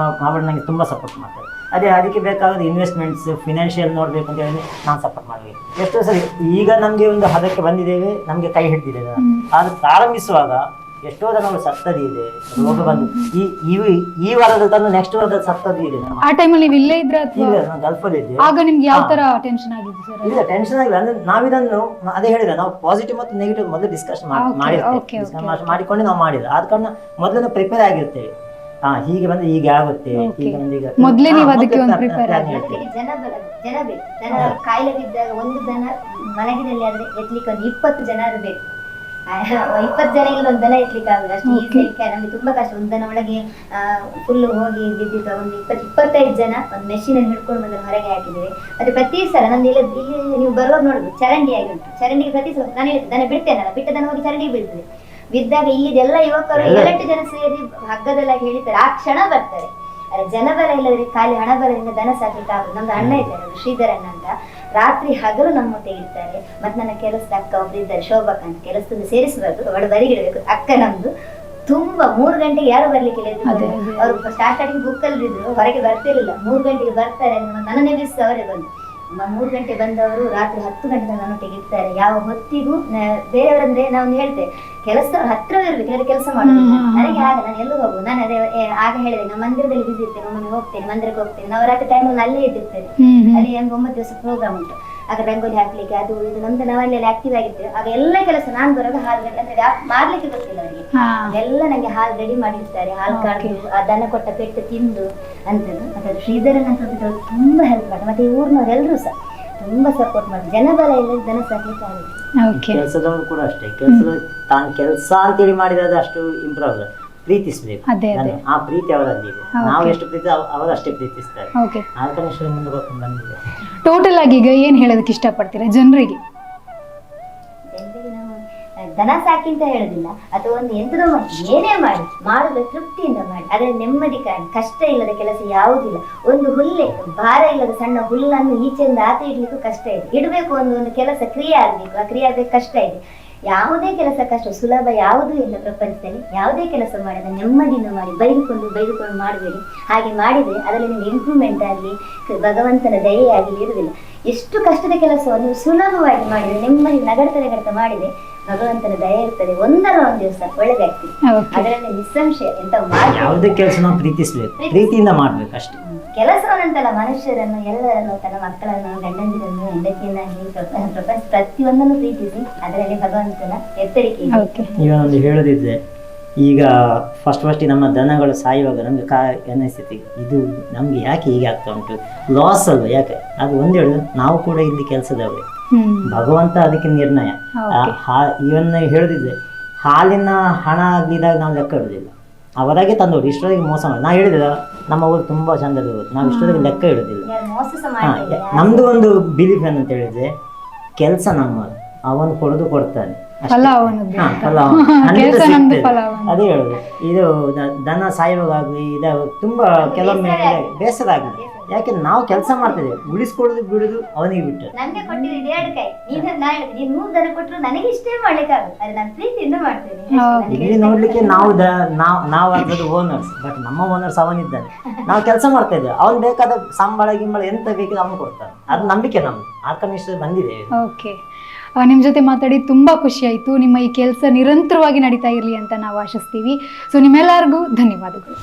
ಅವಳು ನಂಗೆ ತುಂಬಾ ಸಪೋರ್ಟ್ ಮಾಡ್ತಾರೆ. ಅದಕ್ಕೆ ಬೇಕಾದ ಇನ್ವೆಸ್ಟ್ಮೆಂಟ್ಸ್, ಫಿನಾನ್ಷಿಯಲ್ ನೋಡ್ಬೇಕು ಅಂತ ಹೇಳಿ ನಾನು ಸಪೋರ್ಟ್ ಮಾಡಬೇಕು. ಎಷ್ಟೋ ಸರಿ ಈಗ ನಮ್ಗೆ ಒಂದು ಹದಕ್ಕೆ ಬಂದಿದ್ದೇವೆ, ನಮ್ಗೆ ಕೈ ಹಿಡಿದಿದೆ. ಆದ್ರೆ ಪ್ರಾರಂಭಿಸುವಾಗ ಎಷ್ಟೋ ಜನಗಳು ಸತ್ತದಿ ಇದೆ, ರೋಗ ಬಂದು ಈ ವಾರದಲ್ಲಿ ತಂದು ನೆಕ್ಸ್ಟ್ ವಾರದಲ್ಲಿ ಸತ್ತದಿ ಇದೆ. ಆ ಟೈಮಲ್ಲಿ ನೀವು ಇಲ್ಲೇ ಇದ್ರೆ ಗಲ್ಫಲ್ಲಿ ಇದ್ದೆ. ಆಗ ನಿಮ್ಗೆ ಯಾವ ತರ ಟೆನ್ಷನ್ ಆಗಿದೆ ಸರ್? ಇಲ್ಲ, ಟೆನ್ಷನ್ ಆಗಿಲ್ಲ. ಅಂದ್ರೆ ನಾವಿದನ್ನು ಅದೇ ಹೇಳಿದ್ರೆ ನಾವು ಪಾಸಿಟಿವ್ ಮತ್ತು ನೆಗೆಟಿವ್ ಮೊದಲು ಡಿಸ್ಕಸ್ ಮಾಡಿಕೊಂಡು ನಾವು ಮಾಡಿದ್ರೆ, ಆದ ಕಾರಣ ಮೊದಲು ಪ್ರಿಪೇರ್ ಆಗಿರ್ತೇವೆ. ಹೀಗೆ ಬಂದ್ರೆ ಹೀಗೆ ಆಗುತ್ತೆ, ಹೀಗೆ ಬಂದ್ರೆ ಈಗ ಮೊದಲೇ ನೀವು ಅದಕ್ಕೆ ಒಂದು ಪ್ರಿಪೇರ್ ಆಗಿರ್ತೀವಿ. ಜನ ಬೇಕು. ಕಾಯಿಲೆ ಬಿದ್ದಾಗ ಒಂದು ದನ ಮಲಗಿನಲ್ಲಿ ಆದ್ರೆ ಎತ್ಲಿಕ್ಕೆ ಒಂದು 20 ಜನ ಬೇಕು. 20 ಜನ ಇಲ್ಲ ಒಂದು ದನ ಎತ್ಲಿಕ್ಕೆ ಆಗುದು ಅಷ್ಟು ಈಸಿ. ನಮ್ಗೆ ತುಂಬಾ ಕಷ್ಟ. ಒಂದು ದನ ಒಳಗೆ ಫುಲ್ ಹೋಗಿ ಬಿದ್ದಿದ್ದ ಒಂದು 20-25 ಜನ ಒಂದು ಮೆಷಿನ್ ಅನ್ನು ಹಿಡ್ಕೊಂಡು ಬಂದು ಹೊರಗೆ ಹಾಕಿದ್ದೇವೆ. ಮತ್ತೆ ಪ್ರತಿ ಸಲ ನಂದು ಇಲ್ಲಿ ನೀವು ಬರುವಾಗ ನೋಡುದು ಚರಂಡಿ ಆಗಿ ಉಂಟು. ಚರಂಡಿಗೆ ಪ್ರತಿ ಸಲ ನಾನು ಹೇಳ್ತೇನೆ, ದನ ಬಿಡ್ತೇನಲ್ಲ, ಬಿಟ್ಟ ದನ ಹೋಗಿ ಚರಂಡಿಗೆ ಬೀಳ್ತದೆ. ಬಿದ್ದಾಗ ಇಲ್ಲಿದೆಲ್ಲ ಯುವಕರು 7-8 ಜನ ಸೇರಿ ಹಗ್ಗದಲ್ಲಾಗಿ ಹೇಳಿತಾರೆ, ಆ ಕ್ಷಣ ಬರ್ತಾರೆ. ಜನಬಲ ಇಲ್ಲದ್ರೆ ಖಾಲಿ ಹಣಬಲದಿಂದ ದನ ಸಾಕ್ಲಿಕ್ಕೆ ಆಗುದು. ನಮ್ದು ಅಣ್ಣ ಇದ್ದಾರೆ, ಶ್ರೀಧರ್ ಅಣ್ಣ ಅಂತ, ರಾತ್ರಿ ಹಗಲು ನಮ್ಮೊತ್ತೆ ಇರ್ತಾರೆ. ಮತ್ತೆ ನನ್ನ ಕೆಲಸದ ಅಕ್ಕ ಒಬ್ರು ಇದ್ದಾರೆ, ಶೋಭಕ್ಕ ಅಂತ, ಕೆಲಸದಿಂದ ಸೇರಿಸಬಾರ್ದು, ಅವಳು ಬರಿಗಿಡಬೇಕು ಅಕ್ಕ. ನಮ್ದು ತುಂಬಾ 3 ಗಂಟೆಗೆ ಯಾರು ಬರ್ಲಿಕ್ಕೆ ಅವರು ಸ್ಟಾರ್ಟಿಂಗ್ ಬುಕ್ಕಲ್ಲಿ ಇದ್ರು, ಹೊರಗೆ ಬರ್ತಿರ್ಲಿಲ್ಲ. 3 ಗಂಟೆಗೆ ಬರ್ತಾರೆ, ನನ್ನನ್ನೇ ಬಿಸಿ ಅವರೇ ಬಂದು 3 ಗಂಟೆ ಬಂದವರು ರಾತ್ರಿ 10 ಗಂಟೆ ನನ್ನೊಟ್ಟಿಗೆ ಇರ್ತಾರೆ. ಯಾವ ಹೊತ್ತಿಗೂ ಬೇರೆಯವರಂದ್ರೆ ನಾವು ಹೇಳ್ತೇವೆ ಕೆಲಸ ಹತ್ರ ಇರ್ಬೇಕು, ಕೆಲಸ ಮಾಡೋದು ನನಗೆ ಆಗ ನಾನು ಎಲ್ಲೂ ಹೋಗುದು. ನಾನು ಅದೇ ಆಗ ಹೇಳಿದೆ, ನಾನು ಮಂದಿರದಲ್ಲಿ ಬಿಸಿ ಇರ್ತೇನೆ, ಒಮ್ಮೆ ಹೋಗ್ತೇನೆ, ಮಂದಿರಕ್ಕೆ ಹೋಗ್ತೇನೆ. ನವರಾತ್ರಿ ಟೈಮಲ್ಲಿ ಅಲ್ಲೇ ಇದ್ದಿರ್ತೇನೆ. ಅಲ್ಲಿ ಹೆಂಗೆ 9 ದಿವಸ ಪ್ರೋಗ್ರಾಮ್ ಉಂಟು, ಆಗ ರಂಗೋಲಿ ಹಾಕ್ಲಿಕ್ಕೆ ಅದು ಇದು ನಮ್ದು ನಾವಲ್ಲಿ ಆಕ್ಟಿವ್ ಆಗಿರ್ತೇವೆ. ಆಗ ಎಲ್ಲ ಕೆಲಸ ನಾನು ಬರುವಾಗ ಹಾಲು ರೆಡಿ ಅಂದ್ರೆ ಮಾಡ್ಲಿಕ್ಕೆ ಗೊತ್ತಿಲ್ಲ ಅವರಿಗೆ, ಎಲ್ಲ ನಂಗೆ ಹಾಲು ರೆಡಿ ಮಾಡಿರ್ತಾರೆ. ಹಾಲು ಕಾಡ್ದು ಆ ದನ ಕೊಟ್ಟ ಪೆಟ್ಟು ತಿಂದು ಅಂತದ್ದು. ಮತ್ತೆ ಶ್ರೀಧರನ್ ಅಂತ ತುಂಬಾ ಹೆಲ್ಪ್ ಮಾಡಿ, ಮತ್ತೆ ಈ ಊರಿನವ್ರೆಲ್ಲರೂ ಸಹ ತುಂಬಾ ಸಪೋರ್ಟ್ ಮಾಡಿ. ಜನಬಲ ಇಲ್ಲ ದನ ಸಾಕ್ಲಿಕ್ಕೆ ಆಗುತ್ತೆ. ಕೆಲಸದವರು ಕೂಡ ಅಷ್ಟೇ, ತಾನು ಕೆಲಸ ಅಂತೇಳಿ ಮಾಡಿದ್ರೆ ಅಷ್ಟು ಇಂಪ್ರೂವ್ ಆಗಲ್ಲ. ಪ್ರೀತಿಸ್ಬೇಕು, ಆ ಪ್ರೀತಿ ಅವರಲ್ಲಿ ಇದೆ. ನಾವು ಎಷ್ಟು ಪ್ರೀತಿ ಅವರು ಅಷ್ಟೇ ಪ್ರೀತಿಸ್ತಾರೆ. ಆಲ್ಕನಿಶ್ವರ ಮುಂದೆ ಬಂದಿದೆ. ಟೋಟಲ್ ಆಗಿ ಈಗ ಏನ್ ಹೇಳೋದಕ್ಕೆ ಇಷ್ಟಪಡ್ತೀರಾ ಜನರಿಗೆ? ನಾವು ದನ ಸಾಕಿ ಅಂತ ಹೇಳುದಿಲ್ಲ, ಅಥವಾ ಒಂದು ಎಂತದೋ ಮಾಡಿ, ಏನೇ ಮಾಡಿ ಮಾಡುವ ತೃಪ್ತಿಯಿಂದ ಮಾಡಿ, ಅದರ ನೆಮ್ಮದಿ ಕಾಣಿ. ಕಷ್ಟ ಇಲ್ಲದ ಕೆಲಸ ಯಾವುದಿಲ್ಲ. ಒಂದು ಹುಲ್ಲೆ ಭಾರ ಇಲ್ಲದ ಸಣ್ಣ ಹುಲ್ಲನ್ನು ಈಚೆಯಿಂದ ಆತ ಇಡ್ಲಿಕ್ಕೂ ಕಷ್ಟ ಇದೆ. ಇಡಬೇಕು ಒಂದು ಕೆಲಸ ಕ್ರಿಯೆ ಆಗ್ಬೇಕು, ಆ ಕ್ರಿಯೆ ಆಗ್ಬೇಕು ಕಷ್ಟ ಇದೆ. ಯಾವುದೇ ಕೆಲಸ ಕಷ್ಟ, ಸುಲಭ ಯಾವುದೂ ಇಲ್ಲ ಪ್ರಪಂಚದಲ್ಲಿ. ಯಾವುದೇ ಕೆಲಸ ಮಾಡಿದ ನೆಮ್ಮದಿಯಿಂದ ಮಾಡಿ, ಬೈದುಕೊಂಡು ಮಾಡಬೇಡಿ. ಹಾಗೆ ಮಾಡಿದ್ರೆ ಅದರಲ್ಲಿ ನಿಮ್ಗೆ ಇಂಪ್ರೂವ್ಮೆಂಟ್ ಆಗಲಿ, ಭಗವಂತನ ದಯೆ ಆಗಲಿ ಇರುವುದಿಲ್ಲ. ಎಷ್ಟು ಕಷ್ಟದ ಕೆಲಸವನ್ನು ಸುಲಭವಾಗಿ ಮಾಡಿದ್ರೆ, ನೆಮ್ಮದಿ ನಗಡ್ತಾ ಮಾಡಿದ್ರೆ ಭಗವಂತನ ದಯ ಇರ್ತದೆ. ಒಂದರ ಒಂದು ದಿವಸ ಒಳ್ಳೆದಾಗ್ತದೆ. ಅದರಲ್ಲಿ ನಿಸ್ಸಂಶಯ ಎಂತ ಯಾವುದೇ ಕೆಲಸ ನಾವು ಪ್ರೀತಿಸ್ಬೇಕು, ಪ್ರೀತಿಯಿಂದ ಮಾಡ್ಬೇಕು ಅಷ್ಟೇ. ಕೆಲಸವನ್ನಂತಲ್ಲ, ಮನುಷ್ಯರನ್ನು ಎಲ್ಲರನ್ನು, ತನ್ನ ಮಕ್ಕಳನ್ನು, ಗಂಡಂದಿರನ್ನು, ಹೆಂಡತಿಯನ್ನಾಗಿ ಪ್ರಪಂಚ ಪ್ರತಿಯೊಂದನ್ನು ಪ್ರೀತಿಸಿ ಅದರಲ್ಲಿ ಭಗವಂತನ ಎತ್ತರಿಕೆ. ಈಗ ಒಂದು ಹೇಳೋದಿದ್ರೆ, ಈಗ ಫಸ್ಟ್ ನಮ್ಮ ದನಗಳು ಸಾಯುವಾಗ ನಮಗೆ ಅನಿಸ್ತೈತಿ ಇದು ನಮ್ಗೆ ಯಾಕೆ ಹೀಗೆ ಆಗ್ತಾ ಉಂಟು, ಲಾಸ್ ಅಲ್ವಾ, ಯಾಕೆ ಅದು ಒಂದು ಹೇಳುದು ನಾವು ಕೂಡ ಇಲ್ಲಿ ಕೆಲಸದವ್ರೆ, ಭಗವಂತ ಅದಕ್ಕೆ ನಿರ್ಣಯ. ಇವನ್ನ ಹೇಳಿದ್ರೆ ಹಾಲಿನ ಹಣ ಆಗ್ಲಿದಾಗ ನಾವು ಲೆಕ್ಕ ಇಡುದಿಲ್ಲ, ಅವರಾಗೆ ತಂದವರು ಇಷ್ಟೊಳಗೆ ಮೋಸ ಮಾಡಿ. ನಾ ಹೇಳಿದ ನಮ್ಮ ಊರು ತುಂಬಾ ಚಂದದ ಊರು, ನಾವು ಇಷ್ಟೊಳಗೆ ಲೆಕ್ಕ ಇಡುದಿಲ್ಲ. ನಮ್ದು ಒಂದು ಬಿಲೀಫ್ ಏನಂತ ಹೇಳಿದ್ರೆ ಕೆಲಸ ನಮ್ಮ ಅವನು ಕೊಡ್ತಾನೆ, ಫಲ ಅವನದ್ದು. ಹಾ, ಫಲ ಕೆಲ್ಸ ನಮ್ದು, ಫಲ ಅವನದ್ದು. ಅದೇ ಹೇಳುದು. ಇದು ದನ ಸಾಯುವಾಗಲಿ ಇದು ತುಂಬಾ ಕೆಲವೊಮ್ಮೆ ಬೇಸರ ಆಗಿದೆ. ಯಾಕೆಂದ್ರೆ ನಾವು ಕೆಲಸ ಮಾಡ್ತಿದ್ದೇವೆ, ಉಳಿಸ್ಕೊಳ್ಳೋದು ಬಿಡುದು ಅವನಿಗೆ ಬಿಟ್ಟು. ನಂಗೆ ಕೊಟ್ಟಿದ್ದು 2 ಕೈ, ನೀನು 3 ದನ ಕೊಟ್ಟರು ನನಗೆ ಇಷ್ಟೇ ಮಾಡ್ಲಿಕ್ಕೆ ಆಗುತ್ತೆ, ಅದು ನಾನು ಪ್ರೀತಿಯಿಂದ ಮಾಡ್ತೇನೆ. ಇಲ್ಲಿ ನೋಡ್ಲಿಕ್ಕೆ ನಾವು ಅದ್ರದ್ದು ಓನರ್ಸ್, ಬಟ್ ನಮ್ಮ ಓನರ್ಸ್ ಅವನಿದ್ದಾನೆ. ನಾವು ಕೆಲಸ ಮಾಡ್ತಾ ಇದ್ದೇವೆ, ಅವನ್ ಬೇಕಾದ ಸಂಬಳ ಗಿಂಬಳ ಎಂತ ಬೇಕು ಅವನು ಕೊಡ್ತಾನೆ. ಅದು ನಂಬಿಕೆ ನಮ್ದು ಆತ್ಮನಿಷ್ಠ ಬಂದಿದೆ. ಓಕೆ, ನಿಮ್ಮ ಜೊತೆ ಮಾತಾಡಿ ತುಂಬ ಖುಷಿ ಆಯಿತು. ನಿಮ್ಮ ಈ ಕೆಲಸ ನಿರಂತರವಾಗಿ ನಡೀತಾ ಇರಲಿ ಅಂತ ನಾವು ಆಶಿಸ್ತೀವಿ. ಸೊ ನಿಮ್ಮೆಲ್ಲರಿಗೂ ಧನ್ಯವಾದಗಳು.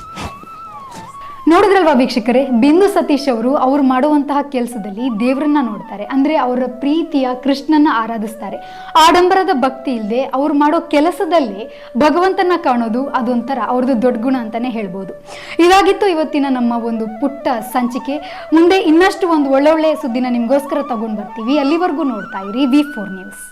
ನೋಡಿದ್ರಲ್ವಾ ವೀಕ್ಷಕರೇ, ಬಿಂದು ಸತೀಶ್ ಅವರು ಮಾಡುವಂತಹ ಕೆಲಸದಲ್ಲಿ ದೇವರನ್ನ ನೋಡ್ತಾರೆ, ಅಂದರೆ ಅವರ ಪ್ರೀತಿಯ ಕೃಷ್ಣನ ಆರಾಧಿಸ್ತಾರೆ. ಆಡಂಬರದ ಭಕ್ತಿ ಇಲ್ಲದೆ ಅವ್ರು ಮಾಡೋ ಕೆಲಸದಲ್ಲೇ ಭಗವಂತನ ಕಾಣೋದು ಅದೊಂಥರ ಅವ್ರದ್ದು ದೊಡ್ಡ ಗುಣ ಅಂತಾನೆ ಹೇಳ್ಬೋದು. ಇದಾಗಿತ್ತು ಇವತ್ತಿನ ನಮ್ಮ ಒಂದು ಪುಟ್ಟ ಸಂಚಿಕೆ. ಮುಂದೆ ಇನ್ನಷ್ಟು ಒಂದು ಒಳ್ಳೊಳ್ಳೆ ಸುದ್ದಿನ ನಿಮಗೋಸ್ಕರ ತಗೊಂಡು ಬರ್ತೀವಿ. ಅಲ್ಲಿವರೆಗೂ ನೋಡ್ತಾ ಇರಿ V4 ನ್ಯೂಸ್.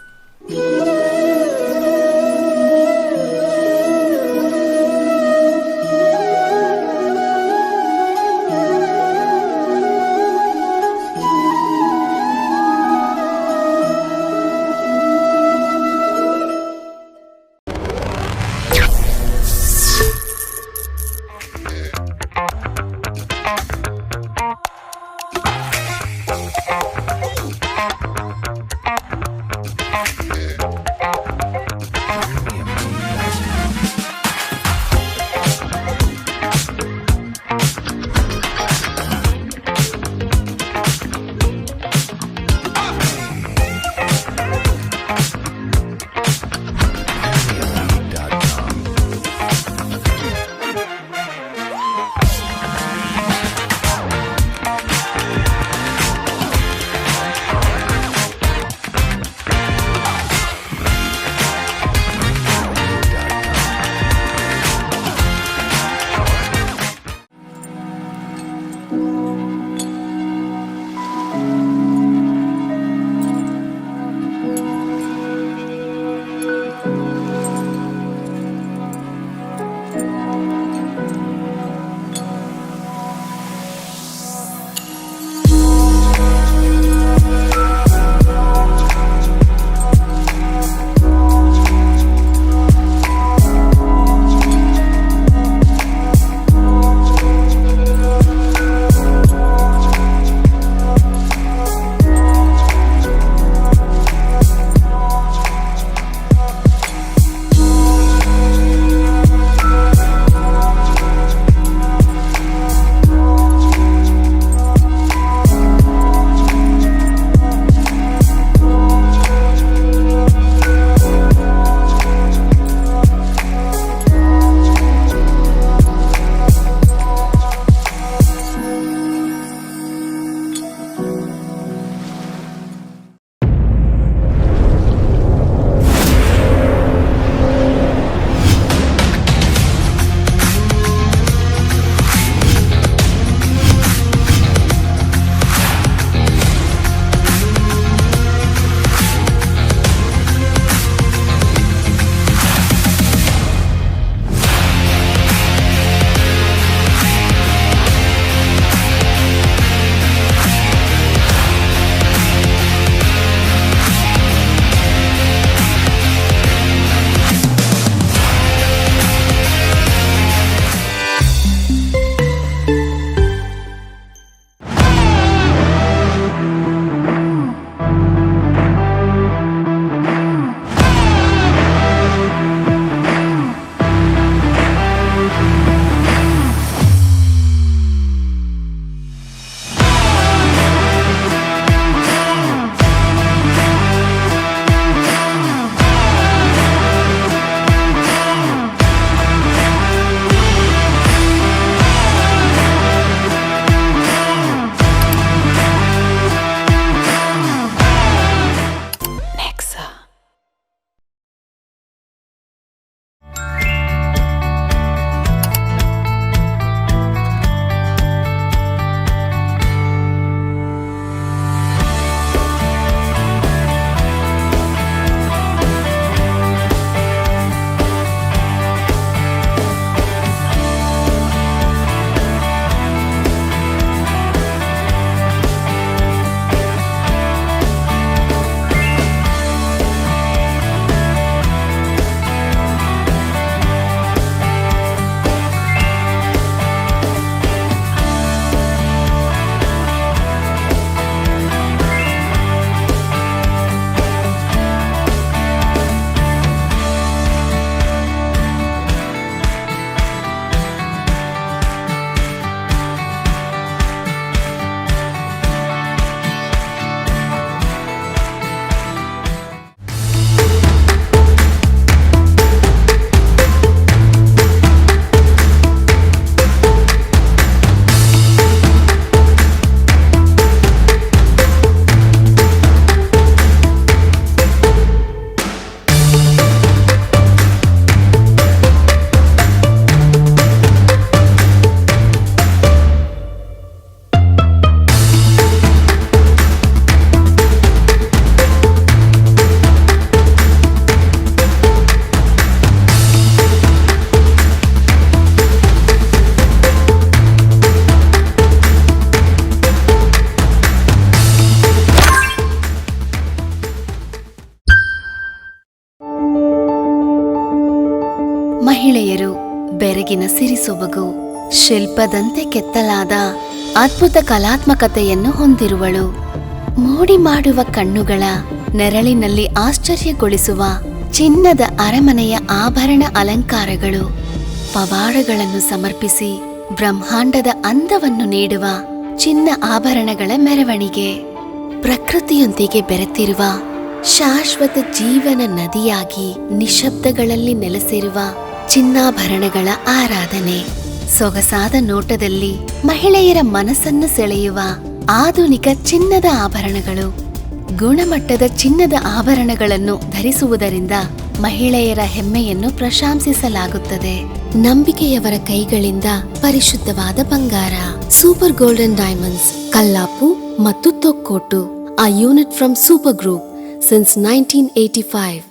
ಒಳಗಿನ ಸಿರಿಸೊಬಗು, ಶಿಲ್ಪದಂತೆ ಕೆತ್ತಲಾದ ಅದ್ಭುತ ಕಲಾತ್ಮಕತೆಯನ್ನು ಹೊಂದಿರುವಳು. ಮೋಡಿ ಮಾಡುವ ಕಣ್ಣುಗಳ ನೆರಳಿನಲ್ಲಿ ಆಶ್ಚರ್ಯಗೊಳಿಸುವ ಚಿನ್ನದ ಅರಮನೆಯ ಆಭರಣ ಅಲಂಕಾರಗಳು, ಪವಾಡಗಳನ್ನು ಸಮರ್ಪಿಸಿ ಬ್ರಹ್ಮಾಂಡದ ಅಂದವನ್ನು ನೀಡುವ ಚಿನ್ನ ಆಭರಣಗಳ ಮೆರವಣಿಗೆ, ಪ್ರಕೃತಿಯೊಂದಿಗೆ ಬೆರೆತಿರುವ ಶಾಶ್ವತ ಜೀವನ ನದಿಯಾಗಿ ನಿಶಬ್ದಗಳಲ್ಲಿ ನೆಲೆಸಿರುವ ಚಿನ್ನಾಭರಣಗಳ ಆರಾಧನೆ, ಸೊಗಸಾದ ನೋಟದಲ್ಲಿ ಮಹಿಳೆಯರ ಮನಸ್ಸನ್ನು ಸೆಳೆಯುವ ಆಧುನಿಕ ಚಿನ್ನದ ಆಭರಣಗಳು. ಗುಣಮಟ್ಟದ ಚಿನ್ನದ ಆಭರಣಗಳನ್ನು ಧರಿಸುವುದರಿಂದ ಮಹಿಳೆಯರ ಹೆಮ್ಮೆಯನ್ನು ಪ್ರಶಂಸಿಸಲಾಗುತ್ತದೆ. ನಂಬಿಕೆಯವರ ಕೈಗಳಿಂದ ಪರಿಶುದ್ಧವಾದ ಬಂಗಾರ. ಸೂಪರ್ ಗೋಲ್ಡನ್ ಡೈಮಂಡ್ಸ್, ಕಲ್ಲಾಪು ಮತ್ತು Thokkottu. A unit from Super Group since 1985.